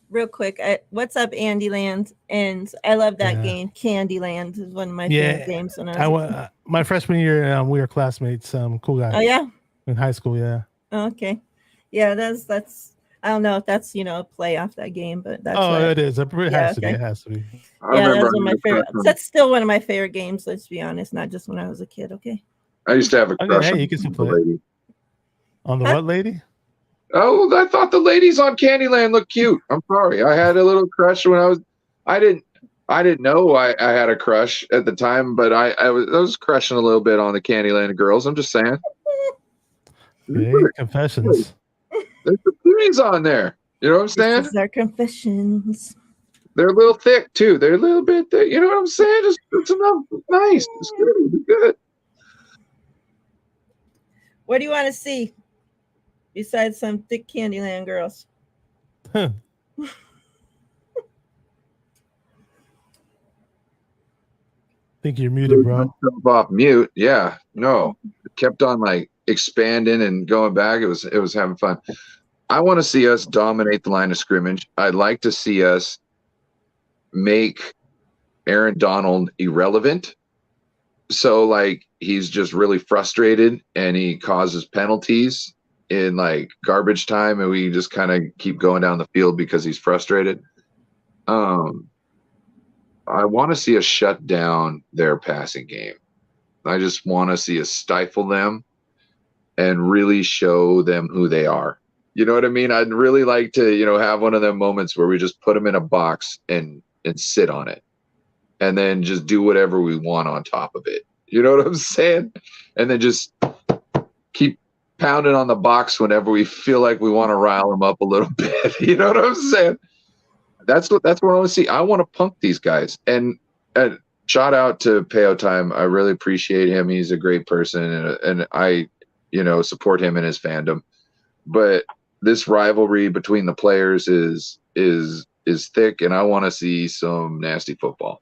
Real quick, what's up, Andyland? And I love that game. Candyland is one of my favorite games when I was my freshman year. We were classmates. Cool guy. Oh yeah, in high school. Yeah. Oh, okay. Yeah, that's. I don't know if that's a play off that game, but that's. It is. It has to be. It has to be. Yeah, that's one of my favorite. That's still one of my favorite games. Let's be honest, not just when I was a kid. Okay. I used to have a crush on the lady. On the what lady? Oh, I thought the ladies on Candyland looked cute. I'm sorry. I had a little crush when I didn't know I had a crush at the time, but I was crushing a little bit on the Candyland girls. I'm just saying. Hey, confessions. There's the cuties on there. You know what I'm saying? These are confessions. They're a little thick too. They're a little bit thick. You know what I'm saying? Just it's enough. It's nice. It's good. It's good. What do you want to see? Besides some thick Candyland girls. Huh. Think you're muted, bro. Off mute. Yeah. No. It kept on like expanding and going back. It was having fun. I want to see us dominate the line of scrimmage. I'd like to see us make Aaron Donald irrelevant. So like he's just really frustrated and he causes penalties in like garbage time, and we just kind of keep going down the field because he's frustrated. I want to see us shut down their passing game. I just want to see us stifle them and really show them who they are. You know what I mean? I'd really like to, have one of them moments where we just put them in a box and sit on it and then just do whatever we want on top of it. You know what I'm saying? And then just keep pounding on the box whenever we feel like we want to rile them up a little bit. You know what I'm saying? That's what I want to see. I want to punk these guys. And shout out to Peo Time. I really appreciate him. He's a great person, and I, support him in his fandom. But this rivalry between the players is thick, and I want to see some nasty football.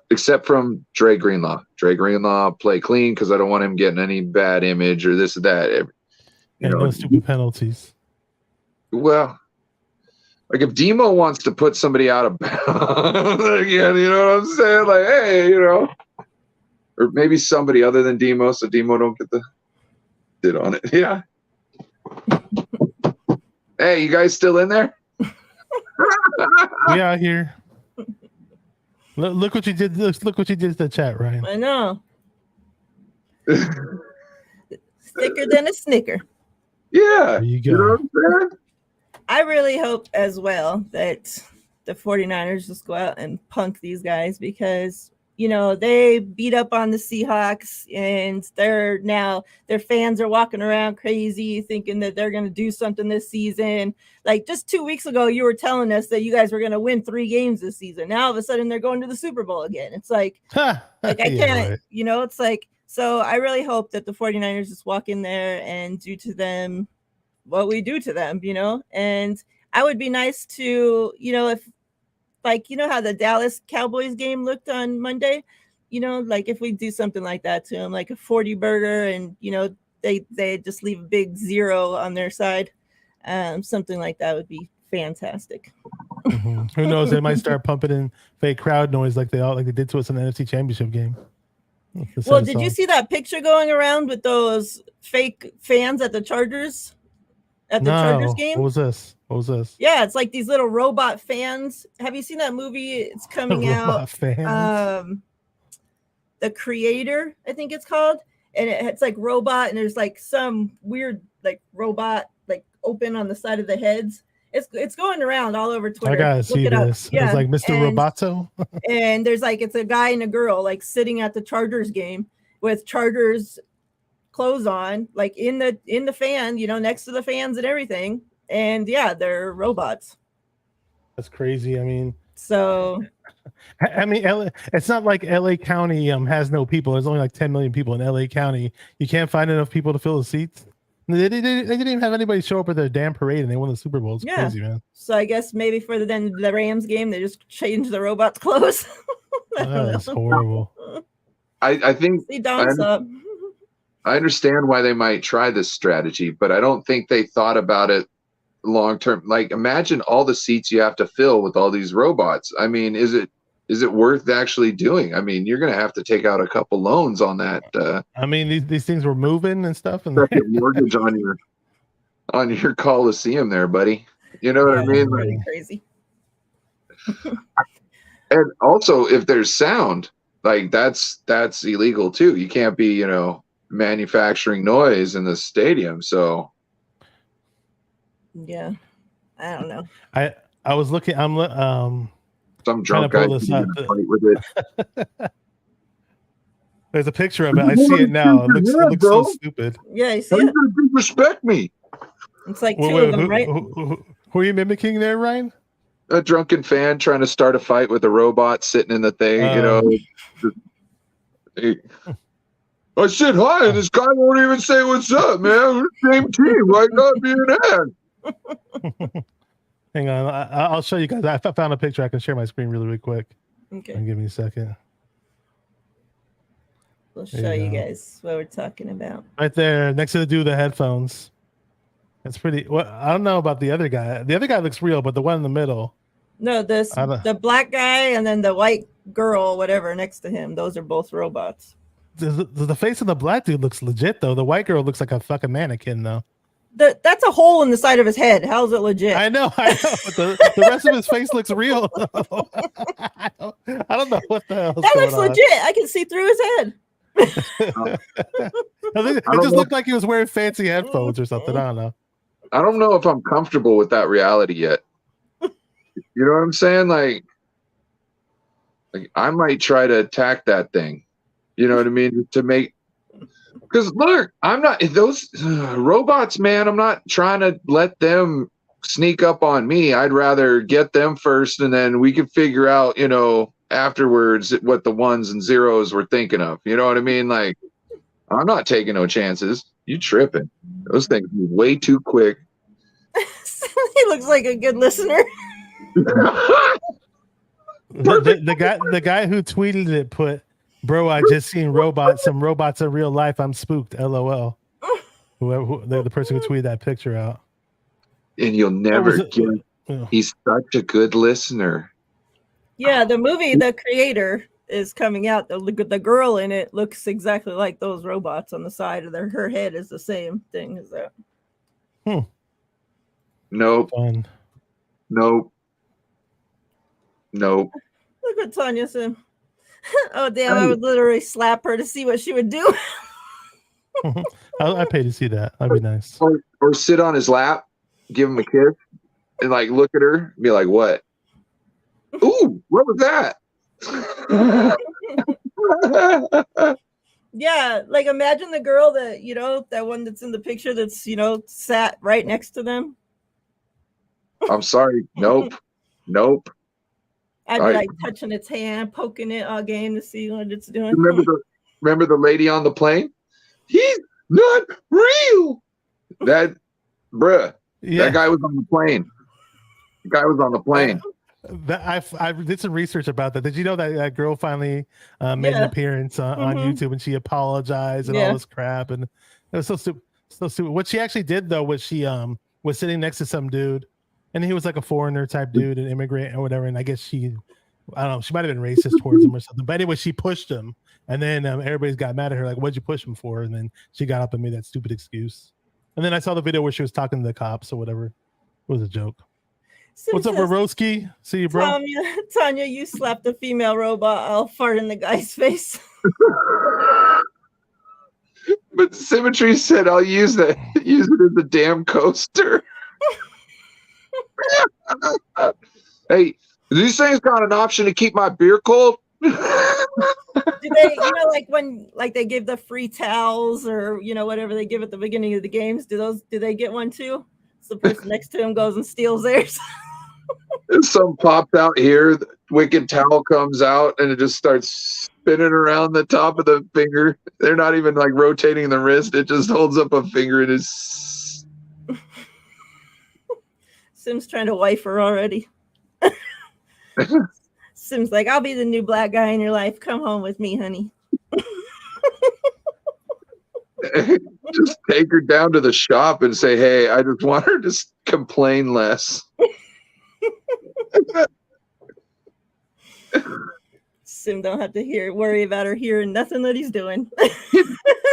Except from Dre Greenlaw. Dre Greenlaw play clean because I don't want him getting any bad image or this or that. No stupid penalties. Well, like if Demo wants to put somebody out of bounds again, you know what I'm saying? Like, hey, or maybe somebody other than Demo, so Demo don't get the did on it. Yeah. Hey, you guys still in there? We out here. Look what you did. Look what you did to the chat, Ryan. I know. Thicker than a Snicker. Yeah. There you go. You know what I'm saying? I really hope as well that the 49ers just go out and punk these guys because, they beat up on the Seahawks and their fans are walking around crazy thinking that they're going to do something this season. Like just 2 weeks ago, you were telling us that you guys were going to win 3 games this season. Now all of a sudden they're going to the Super Bowl again. It's like I can't, right. It's like, so I really hope that the 49ers just walk in there and do to them what we do to them, and I would be nice to, if like, how the Dallas Cowboys game looked on Monday, like if we do something like that to them, like a 40 burger and, they just leave a big 0 on their side. Something like that would be fantastic. Mm-hmm. Who knows? They might start pumping in fake crowd noise like they did to us in the NFC Championship game. Well, did you see that picture going around with those fake fans at the Chargers? Chargers game? What was this? Yeah, it's like these little robot fans. Have you seen that movie? It's coming out. Fans. The Creator, I think it's called. And it's like robot, and there's like some weird like robot like open on the side of the heads. It's going around all over Twitter. I gotta see this. Yeah. It's like Mr. Roboto. And there's like it's a guy and a girl like sitting at the Chargers game with Chargers clothes on, like in the fan, next to the fans and everything. And yeah, they're robots. That's crazy. I mean, So I mean, it's not like LA County has no people. There's only like 10 million people in LA County. You can't find enough people to fill the seats. They didn't even have anybody show up at their damn parade, and they won the Super Bowl. It's crazy, man. So I guess maybe for the Rams game, they just changed the robots' clothes. That's horrible. I think I understand why they might try this strategy, but I don't think they thought about it long term. Like, imagine all the seats you have to fill with all these robots. I mean, is it worth actually doing? I mean, you're going to have to take out a couple loans on that. I mean, these things were moving and stuff, and mortgage on your Coliseum there, buddy. You know what I mean? Really crazy. And also, if there's sound, like that's illegal too. You can't be, manufacturing noise in the stadium. So yeah, I don't know. I was looking. Some drunk guy this fight with it. There's a picture of it. I see it now. It looks so stupid. Yeah, you see How it? you disrespect me? It's like two of them, right? Who are you mimicking there, Ryan? A drunken fan trying to start a fight with a robot sitting in the thing. I said hi, and this guy won't even say what's up, man. We're the same team. Why not be an ad? Hang on, I'll show you guys. I found a picture. I can share my screen really quick. Okay. Give me a second. We'll show you guys what we're talking about. Right there, next to the dude with the headphones. That's pretty. Well, I don't know about the other guy. The other guy looks real, but the one in the middle. No, the black guy and then the white girl, whatever, next to him. Those are both robots. The face of the black dude looks legit, though. The white girl looks like a fucking mannequin, though. That's a hole in the side of his head. How's it legit? I know. But the rest of his face looks real. I don't know what the hell. That looks legit. I can see through his head. It just looked like he was wearing fancy headphones or something. I don't know. I don't know if I'm comfortable with that reality yet. You know what I'm saying? Like I might try to attack that thing. You know what I mean? Because look, I'm not those robots, man. I'm not trying to let them sneak up on me. I'd rather get them first, and then we can figure out, afterwards what the ones and zeros were thinking of. You know what I mean? Like, I'm not taking no chances. You tripping? Those things move way too quick. He looks like a good listener. the guy who tweeted it put, "Bro, I just seen some robots in real life. I'm spooked. LOL." The person who tweeted that picture out. And you'll never get. He's such a good listener. Yeah, the movie, The Creator, is coming out. The girl in it looks exactly like those robots on the side of her head is the same thing as that. Nope. Fun. Nope. Look what Tanya said. Oh damn! I would literally slap her to see what she would do. I'd pay to see that. That'd be nice. Or sit on his lap, give him a kiss, and look at her, and be like, "What? Ooh, what was that?" Yeah, imagine the girl that that one that's in the picture that's sat right next to them. I'm sorry. Nope. I'd be touching its hand, poking it all game to see what it's doing. Remember the lady on the plane? He's not real. That guy was on the plane. The guy was on the plane. I did some research about that. Did you know that girl finally made an appearance on YouTube and she apologized and all this crap? And it was so stupid. What she actually did though was she was sitting next to some dude, and he was like a foreigner type dude, an immigrant or whatever. And I guess I don't know, she might have been racist towards him or something. But anyway, she pushed him, and then everybody's got mad at her, like, "What'd you push him for?" And then she got up and made that stupid excuse. And then I saw the video where she was talking to the cops or whatever. It was a joke. What's up, Roroski? See you, bro. Tanya, you slapped a female robot. I'll fart in the guy's face. But Symmetry said, "I'll use it as a damn coaster." Hey, these things got an option to keep my beer cold. Do they, when they give the free towels or whatever they give at the beginning of the games? Do they get one too? So the person next to him goes and steals theirs. Some pops out here, the wicked towel comes out, and it just starts spinning around the top of the finger. They're not even like rotating the wrist. It just holds up a finger and is. Sim's trying to wife her already. Sim's like, I'll be the new black guy in your life. Come home with me, honey. Just take her down to the shop and say, hey, I just want her to complain less. Sim don't have to worry about her hearing nothing that he's doing.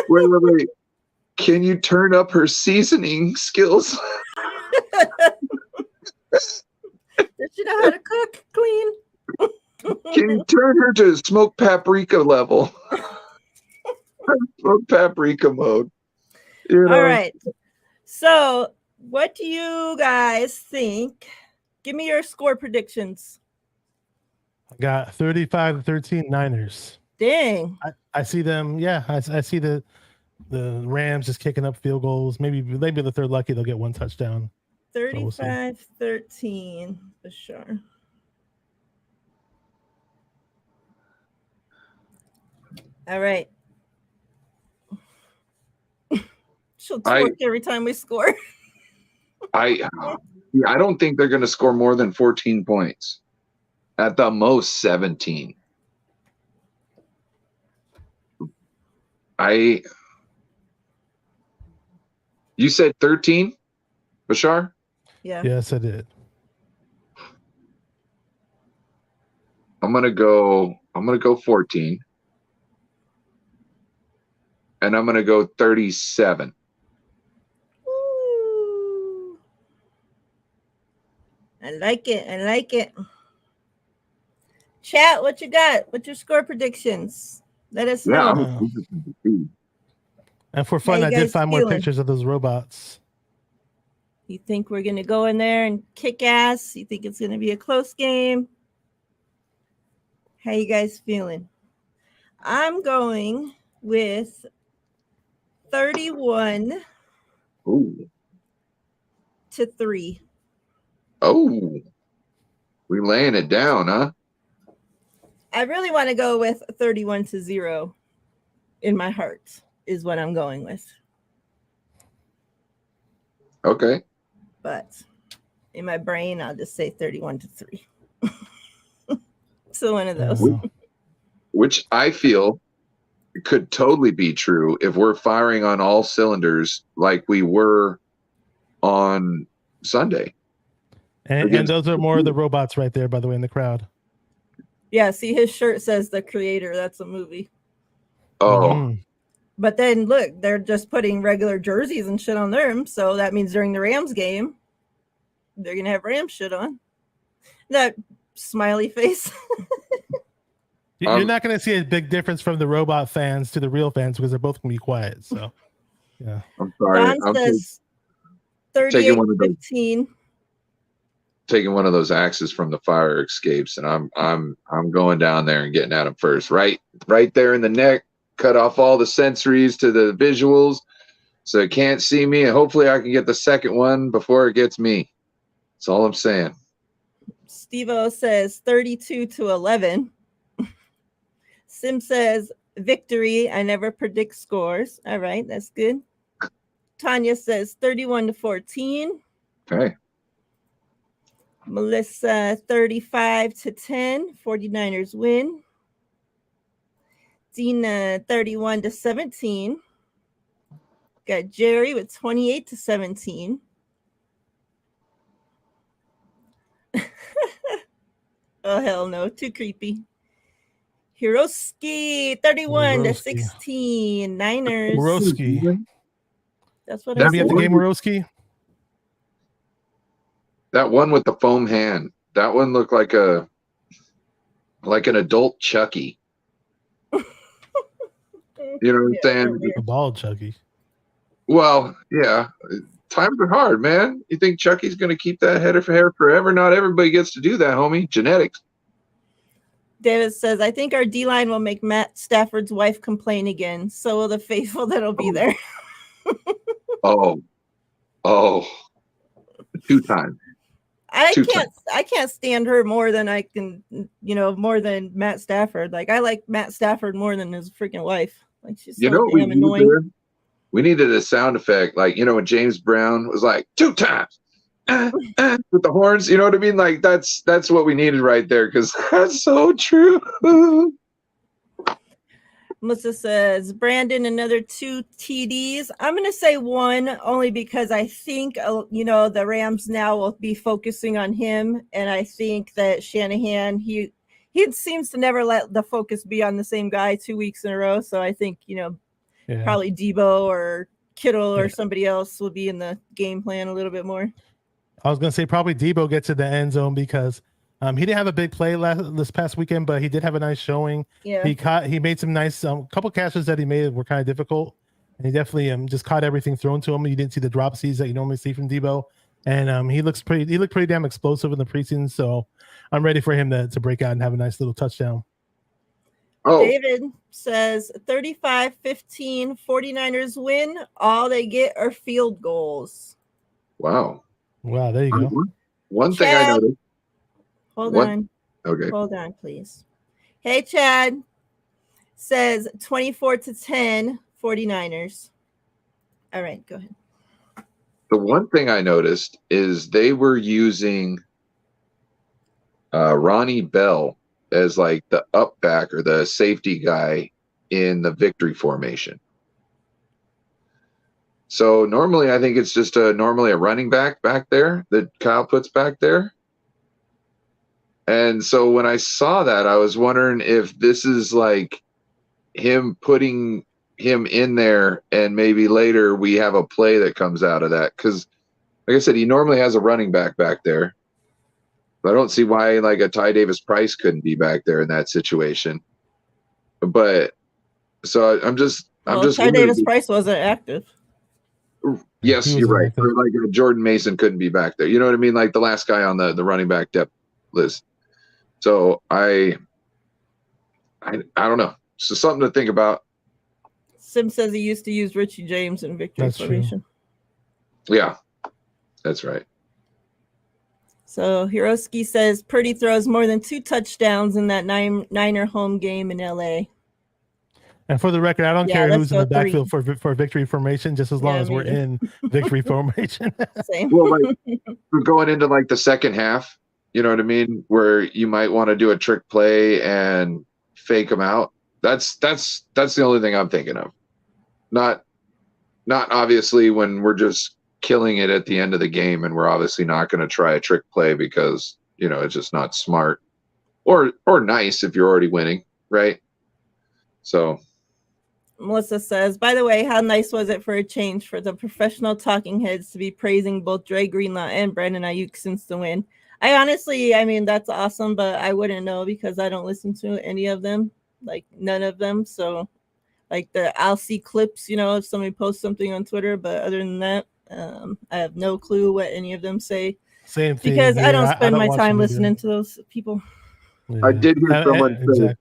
Wait. Can you turn up her seasoning skills? Does she know how to cook clean? Can you turn her to smoked paprika level? Smoked paprika mode. You know? All right. So, what do you guys think? Give me your score predictions. I got 35-13 Niners. Dang. I see them. Yeah, I see the Rams just kicking up field goals. Maybe the third lucky they'll get one touchdown. 35-13 Bashar. All right. She'll twerk every time we score. I don't think they're going to score more than 14 points. At the most, 17. You said 13, Bashar? Yeah. Yes, I did. I'm gonna go 14. And I'm gonna go 37. Ooh. I like it. Chat, what you got? What's your score predictions? Let us know. And for fun, I did find more pictures of those robots. You think we're going to go in there and kick ass? You think it's going to be a close game? How you guys feeling? I'm going with 31 to 3. Oh, we laying it down, huh? I really want to go with 31 to 0 in my heart is what I'm going with. Okay. But in my brain, I'll just say 31 to 3. So one of those. Which I feel could totally be true if we're firing on all cylinders like we were on Sunday. And those are more of the robots right there, by the way, in the crowd. Yeah, see, his shirt says The Creator. That's a movie. Oh. Mm-hmm. But then, look, they're just putting regular jerseys and shit on them. So that means during the Rams game, they're going to have Rams shit on. That smiley face. You're not going to see a big difference from the robot fans to the real fans because they're both going to be quiet. So, yeah. I'm sorry. Don says 38-15. Taking one of those axes from the fire escapes, and I'm going down there and getting at him first. Right there in the neck. Cut off all the sensories to the visuals, so it can't see me, and hopefully I can get the second one before it gets me. That's all I'm saying. Steve-O says 32-11. Sim says victory. I never predict scores. All right, that's good. Tanya says 31-14. Okay. Melissa 35-10. 49ers win. Dina 31-17. Got Jerry with 28-17. Oh hell no, too creepy. Hiroski 31-16. Niners. Hiroski. That's what I I said. At the game, Hiroski. That one with the foam hand. That one looked like an adult Chucky. You know what I'm saying? A bald Chucky. Well, yeah. Times are hard, man. You think Chucky's going to keep that head of hair forever? Not everybody gets to do that, homie. Genetics. David says, I think our D-line will make Matt Stafford's wife complain again. So will the faithful that'll be there. Oh. 2 times. Two times. I can't stand her more than I can, more than Matt Stafford. Like I like Matt Stafford more than his freaking wife. Like she's You so know what we damn needed annoying. there? We needed a sound effect, like when James Brown was like 2 times with the horns. You know what I mean? Like that's what we needed right there, because that's so true. Melissa says, Brandon, another 2 TDs. I'm going to say 1 only because I think, the Rams now will be focusing on him. And I think that Shanahan, he seems to never let the focus be on the same guy 2 weeks in a row. So I think, probably Debo or Kittle or somebody else will be in the game plan a little bit more. I was going to say probably Debo gets to the end zone because he didn't have a big play this past weekend, but he did have a nice showing. Yeah. He made some nice couple catches that he made were kind of difficult, and he definitely just caught everything thrown to him. You didn't see the dropsies that you normally see from Debo, and he looked pretty damn explosive in the preseason. So I'm ready for him to break out and have a nice little touchdown. Oh, David says 35-15 49ers win. All they get are field goals. wow. There you go. One thing I noticed. Hold on. Okay. Hold on, please. Hey, Chad says 24-10 49ers. All right, go ahead. The one thing I noticed is they were using Ronnie Bell as like the up back or the safety guy in the victory formation. So normally I think it's just normally a running back there that Kyle puts back there. And so when I saw that, I was wondering if this is like him putting him in there, and maybe later we have a play that comes out of that. Because, like I said, he normally has a running back there. But I don't see why like a Ty Davis Price couldn't be back there in that situation. But so I'm just Ty Davis Price wasn't active. Yes, you're right. Or like Jordan Mason couldn't be back there. You know what I mean? Like the last guy on the running back depth list. So I don't know. So something to think about. Sim says he used to use Richie James in victory formation. Yeah, that's right. So Hiroski says Purdy throws more than 2 touchdowns in that Niner home game in LA. And for the record, I don't care who's in the backfield for victory formation, just as long as we're in victory formation. Same. Well, like we're going into like the second half, you know what I mean, where you might want to do a trick play and fake them out. That's the only thing I'm thinking of. Not obviously when we're just killing it at the end of the game, and we're obviously not going to try a trick play because it's just not smart or nice if you're already winning, right? So. Melissa says, by the way, how nice was it for a change for the professional talking heads to be praising both Dre Greenlaw and Brandon Ayuk since the win? I honestly, that's awesome, but I wouldn't know because I don't listen to any of them, like none of them. So like I'll see clips, if somebody posts something on Twitter, but other than that, I have no clue what any of them say. Same thing. Because I don't spend my time listening to those people. Yeah. I did hear someone say,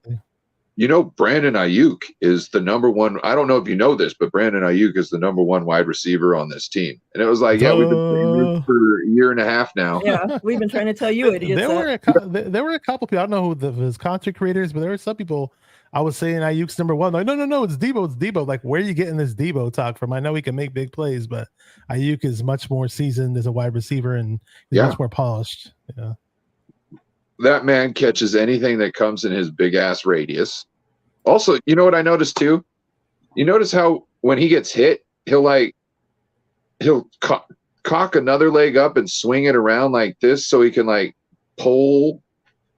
Brandon Ayuk is the number one. I don't know if you know this, but Brandon Ayuk is the number one wide receiver on this team. And it was like, we've been saying this for a year and a half now. Yeah, we've been trying to tell you idiots. There were a couple people. I don't know who his content creators, but there were some people. I was saying Ayuk's number one. Like, no, it's Debo. It's Debo. Like, where are you getting this Debo talk from? I know he can make big plays, but Ayuk is much more seasoned as a wide receiver and he's much more polished. Yeah. That man catches anything that comes in his big ass radius. Also, you know what I noticed too? You notice how when he gets hit, he'll cock another leg up and swing it around like this so he can like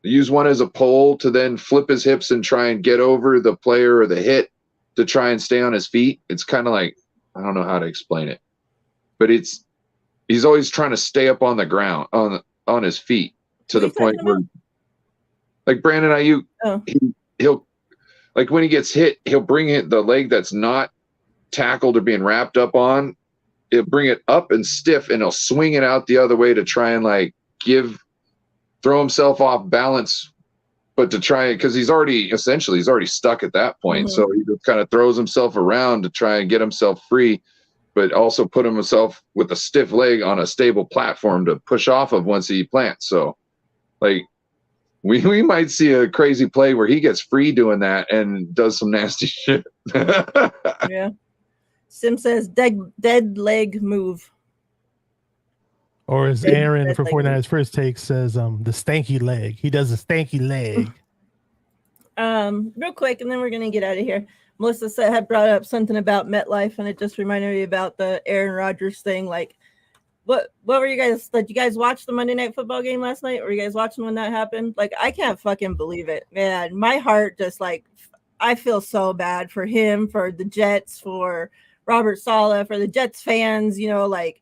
use one as a pole to then flip his hips and try and get over the player or the hit to try and stay on his feet. It's kind of like, I don't know how to explain it, but he's always trying to stay up on the ground on his feet to the point where like Brandon Ayuk, he'll like when he gets hit, he'll bring it the leg that's not tackled or being wrapped up on, he'll bring it up and stiff and he'll swing it out the other way to try and like throw himself off balance, but to try it because he's already stuck at that point. Mm-hmm. So he just kind of throws himself around to try and get himself free. but also put himself with a stiff leg on a stable platform to push off of once he plants. So, like, we might see a crazy play where he gets free doing that and does some nasty shit. Yeah. Sim says dead leg move. Or as Dead Aaron from leg 49ers First Take says, the stanky leg. He does a stanky leg. Real quick, and then we're gonna get out of here. Melissa had brought up something about MetLife, and it just reminded me about the Aaron Rodgers thing. Like, what were you guys? Did you guys watch the Monday Night Football game last night? Were you guys watching when that happened? Like, I can't fucking believe it, man. My heart just like, I feel so bad for him, for the Jets, for Robert Saleh, for the Jets fans. You know, like,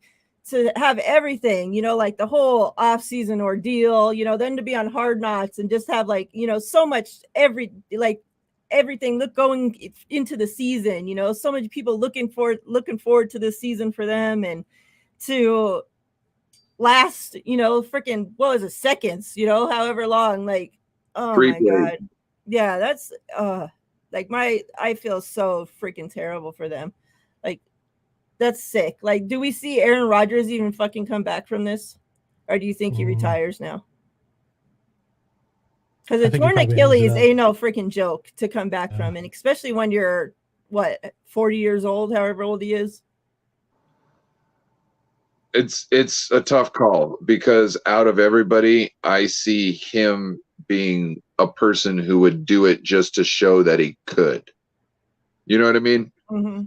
to have everything, you know, like the whole off-season ordeal, you know, then to be on Hard Knocks and just have, like, you know, so much everything going into the season, you know, so many people looking forward to this season for them, and to last, you know, freaking, what was it, seconds, you know, however long, like, oh my God. Yeah, that's like, I feel so freaking terrible for them. Like, that's sick. Like, do we see Aaron Rodgers even fucking come back from this? Or do you think he retires now? Because a torn Achilles ain't no freaking joke to come back from. And especially when you're, 40 years old, however old he is. It's a tough call, because out of everybody, I see him being a person who would do it just to show that he could. You know what I mean? Mm-hmm.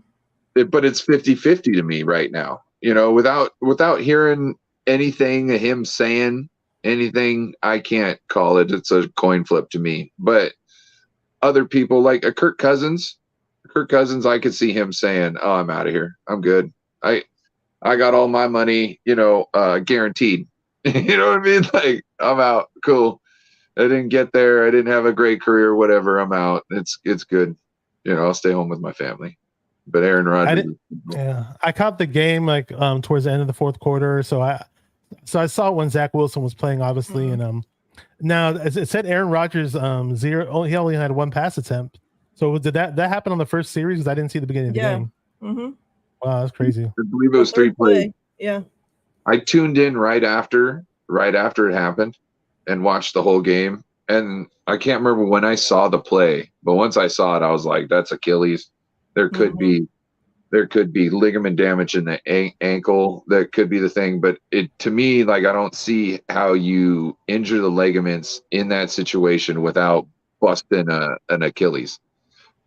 But it's 50-50 to me right now, you know, without hearing anything, him saying anything, I can't call it. It's a coin flip to me. But other people, like a Kirk Cousins, I could see him saying, "Oh, I'm out of here. I'm good. I got all my money, you know, guaranteed." You know what I mean? Like, I'm out. Cool. I didn't get there. I didn't have a great career, whatever. I'm out. It's good. You know, I'll stay home with my family. But Aaron Rodgers, I caught the game like towards the end of the fourth quarter, so I saw when Zach Wilson was playing, obviously, and now it said Aaron Rodgers zero. He only had one pass attempt. So did that happen on the first series? Because I didn't see the beginning of the game. Mm-hmm. Wow, that's crazy. I believe it was 3 plays. Yeah, I tuned in right after it happened, and watched the whole game. And I can't remember when I saw the play, but once I saw it, I was like, "That's Achilles." There could be ligament damage in the ankle. That could be the thing. But to me, like, I don't see how you injure the ligaments in that situation without busting an Achilles.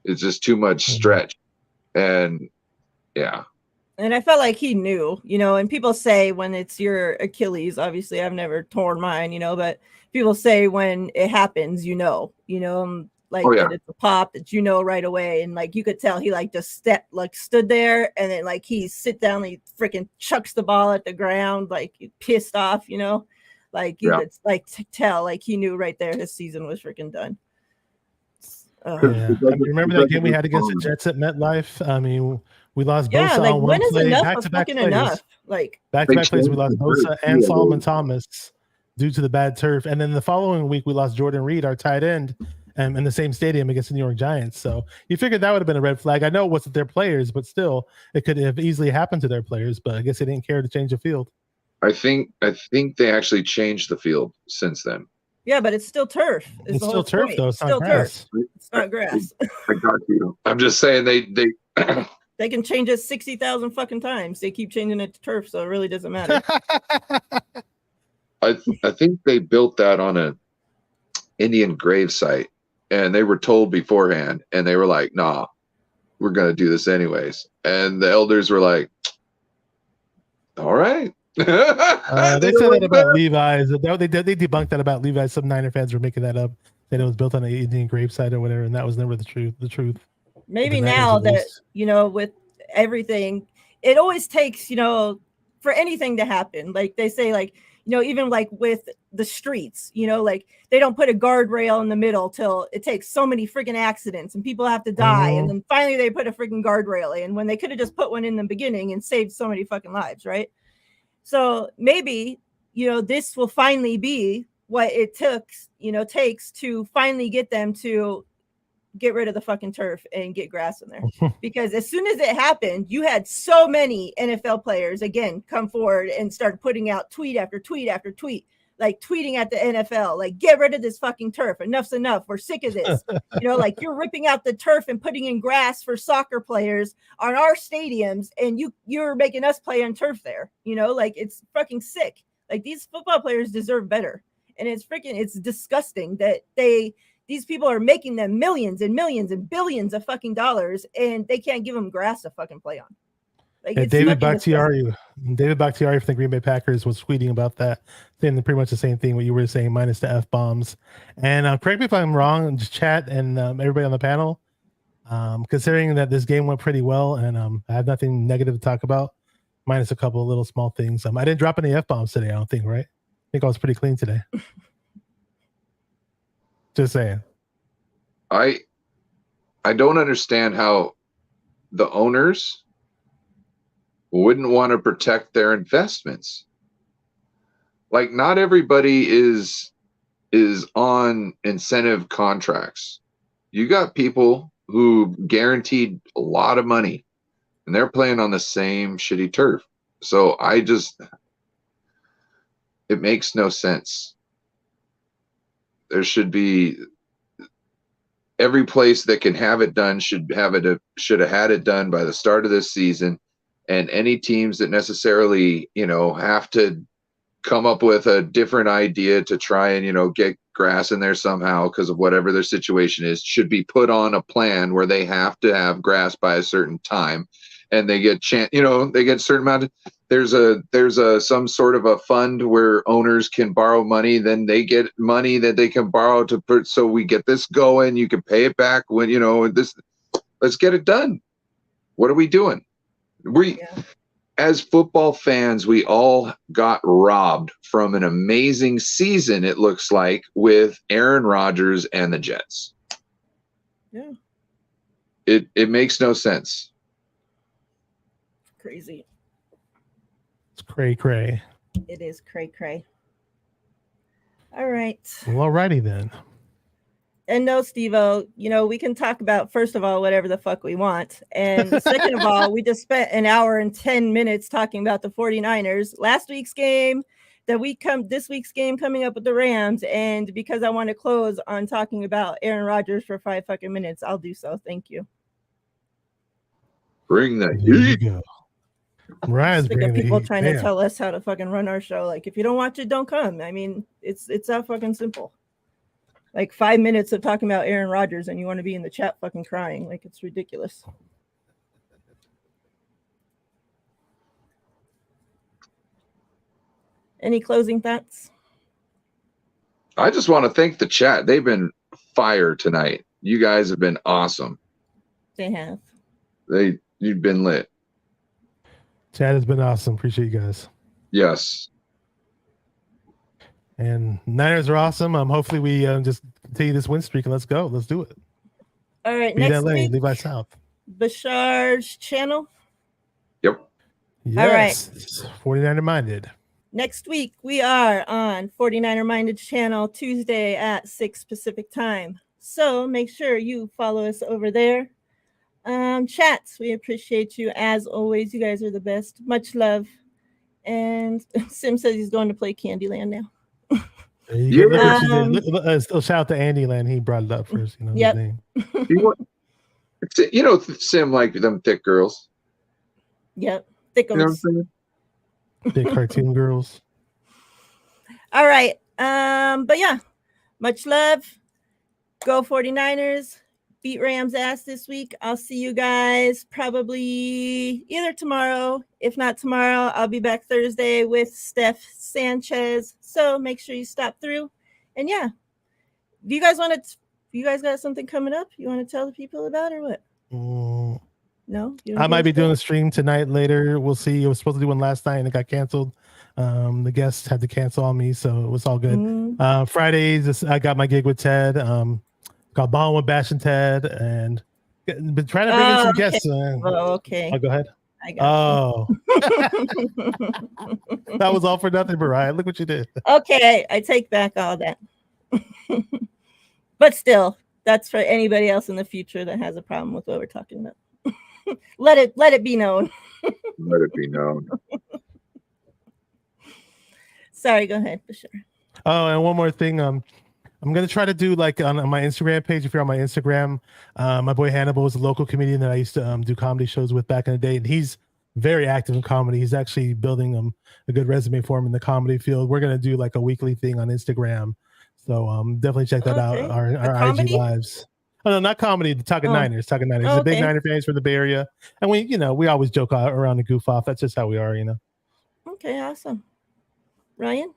It's just too much stretch. And yeah. And I felt like he knew, you know, and people say when it's your Achilles, obviously I've never torn mine, you know, but people say when it happens, you know, like, that it's a pop that you know right away. And like, you could tell he like just stood there, and then like he sit down, he freaking chucks the ball at the ground, like pissed off, you know, like you could like tell, like he knew right there his season was freaking done. I remember that game we had against the Jets at MetLife. I mean, we lost Bosa on one play, back-to-back plays. Like, back-to-back plays, we lost Bosa and Solomon Thomas due to the bad turf. And then the following week, we lost Jordan Reed, our tight end, in the same stadium against the New York Giants. So you figured that would have been a red flag. I know it wasn't their players, but still, it could have easily happened to their players. But I guess they didn't care to change the field. I think they actually changed the field since then. Yeah, but it's still turf. It's still turf, though. It's not grass. It's not grass. I got you. I'm just saying they they can change it 60,000 fucking times. They keep changing it to turf, so it really doesn't matter. I think they built that on an Indian grave site, and they were told beforehand, and they were like, "Nah, we're gonna do this anyways." And the elders were like, "All right." They said that about Levi's. They debunked that about Levi's. Some Niner fans were making that up, that it was built on an Indian gravesite or whatever, and that was never the truth. Maybe now that, you know, with everything, it always takes, you know, for anything to happen. Like they say, like, you know, even like with the streets, you know, like they don't put a guardrail in the middle till it takes so many freaking accidents and people have to die. And then finally they put a freaking guardrail in, when they could have just put one in the beginning and saved so many fucking lives, right? So maybe, you know, this will finally be what it takes to finally get them to get rid of the fucking turf and get grass in there. Because as soon as it happened, you had so many NFL players again come forward and start putting out tweet after tweet after tweet, like tweeting at the NFL, like, get rid of this fucking turf. Enough's enough. We're sick of this. Like you're ripping out the turf and putting in grass for soccer players on our stadiums, and you're making us play on turf there. Like it's fucking sick. Like these football players deserve better. And it's disgusting that these people are making them millions and millions and billions of fucking dollars, and they can't give them grass to fucking play on. Like, David Bakhtiari from the Green Bay Packers was tweeting about that, saying pretty much the same thing what you were saying, minus the F-bombs. And correct me if I'm wrong, just chat and everybody on the panel, considering that this game went pretty well and I have nothing negative to talk about, minus a couple of little small things. I didn't drop any F-bombs today, I don't think, right? I think I was pretty clean today. Just saying. I don't understand how the owners wouldn't want to protect their investments. Like, not everybody is on incentive contracts. You got people who guaranteed a lot of money and they're playing on the same shitty turf. So it makes no sense. There should be every place that can have it done should have had it done by the start of this season. And any teams that necessarily, have to come up with a different idea to try and, get grass in there somehow because of whatever their situation is, should be put on a plan where they have to have grass by a certain time, and they get they get a certain amount of, there's some sort of a fund where owners can borrow money, then they get money that they can borrow to put, so we get this going, you can pay it back when, let's get it done. What are we doing? As football fans, we all got robbed from an amazing season, it looks like, with Aaron Rodgers and the Jets. Yeah. It makes no sense. Crazy. It's cray. It is cray. All right. Well, alrighty then. And no, Steve-O, we can talk about, first of all, whatever the fuck we want. And second of all, we just spent an hour and 10 minutes talking about the 49ers. Last week's game, this week's game coming up with the Rams. And because I want to close on talking about Aaron Rodgers for 5 fucking minutes, I'll do so. Thank you. Bring that heat. Go. Ryan's bringing the people heat. trying to tell us how to fucking run our show. Like, if you don't watch it, don't come. I mean, it's that fucking simple. Like 5 minutes of talking about Aaron Rodgers and you want to be in the chat fucking crying. Like, it's ridiculous. Any closing thoughts? I just want to thank the chat. They've been fire tonight. You guys have been awesome. They have. You've been lit. Chat has been awesome. Appreciate you guys. Yes. And Niners are awesome. Hopefully we just continue this win streak and let's go. Let's do it. All right. Beat next LA, week, Levi South. Bashar's channel. Yep. Yes. All right. 49er Minded. Next week, we are on 49er Minded channel Tuesday at 6 Pacific time. So make sure you follow us over there. Chats, we appreciate you as always. You guys are the best. Much love. And Sim says he's going to play Candyland now. Shout out to Andy Land. He brought it up first. Yep. His name. Sim like them thick girls. Yep. Thickums. Big cartoon girls. All right. But yeah, much love. Go 49ers. Beat Rams ass this week. I'll see you guys probably either tomorrow. If not tomorrow, I'll be back Thursday with Steph Sanchez. So make sure you stop through. And yeah, do you guys got something coming up you want to tell the people about or what? No? I might be doing a stream tonight later. We'll see. I was supposed to do one last night and it got canceled. The guests had to cancel on me, so it was all good. Fridays, I got my gig with Ted. Called Ball with Bash and Ted, and been trying to bring in some guests. Okay. I'll go ahead. I got That was all for nothing, Miriah. Look what you did. Okay, I take back all that. But still, That's for anybody else in the future that has a problem with what we're talking about. let it be known. Let it be known. Sorry, go ahead, Bashar. Oh, and one more thing. I'm gonna try to do like on my Instagram page. If you're on my Instagram, my boy Hannibal is a local comedian that I used to do comedy shows with back in the day, and he's very active in comedy. He's actually building a good resume for him in the comedy field. We're gonna do like a weekly thing on Instagram, so definitely check that out. Our IG lives. Oh no, not comedy. Talking Niners. Talking Niners. He's a big Niner fan from the Bay Area, and we always joke around and goof off. That's just how we are, Okay, awesome. Ryan.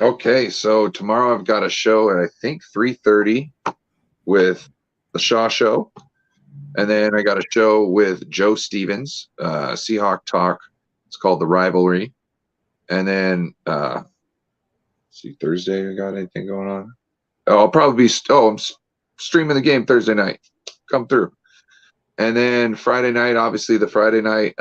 Okay, so tomorrow I've got a show at I think 3:30 with the Shaw Show, and then I got a show with Joe Stevens, Seahawk Talk. It's called The Rivalry, and then see Thursday. I got anything going on? Oh, I'll probably be. I'm streaming the game Thursday night. Come through, and then Friday night. Obviously, the Friday night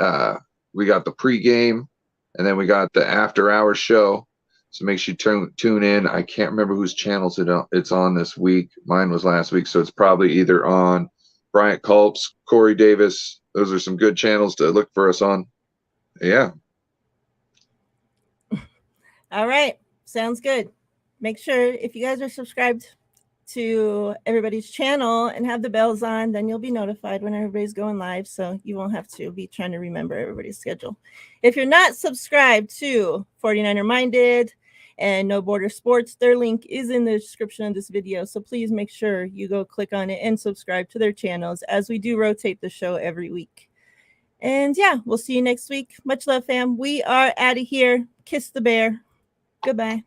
we got the pregame, and then we got the after-hours show. So make sure you tune in. I can't remember whose channels it's on this week. Mine was last week, so it's probably either on Bryant Culp's, Corey Davis. Those are some good channels to look for us on. Yeah. All right. Sounds good. Make sure if you guys are subscribed to everybody's channel and have the bells on, then you'll be notified when everybody's going live, so you won't have to be trying to remember everybody's schedule. If you're not subscribed to 49er Minded and No Border Sports, their link is in the description of this video, so please make sure you go click on it and subscribe to their channels, as we do rotate the show every week. And yeah, we'll see you next week. Much love, fam. We are out of here. Kiss the bear. Goodbye.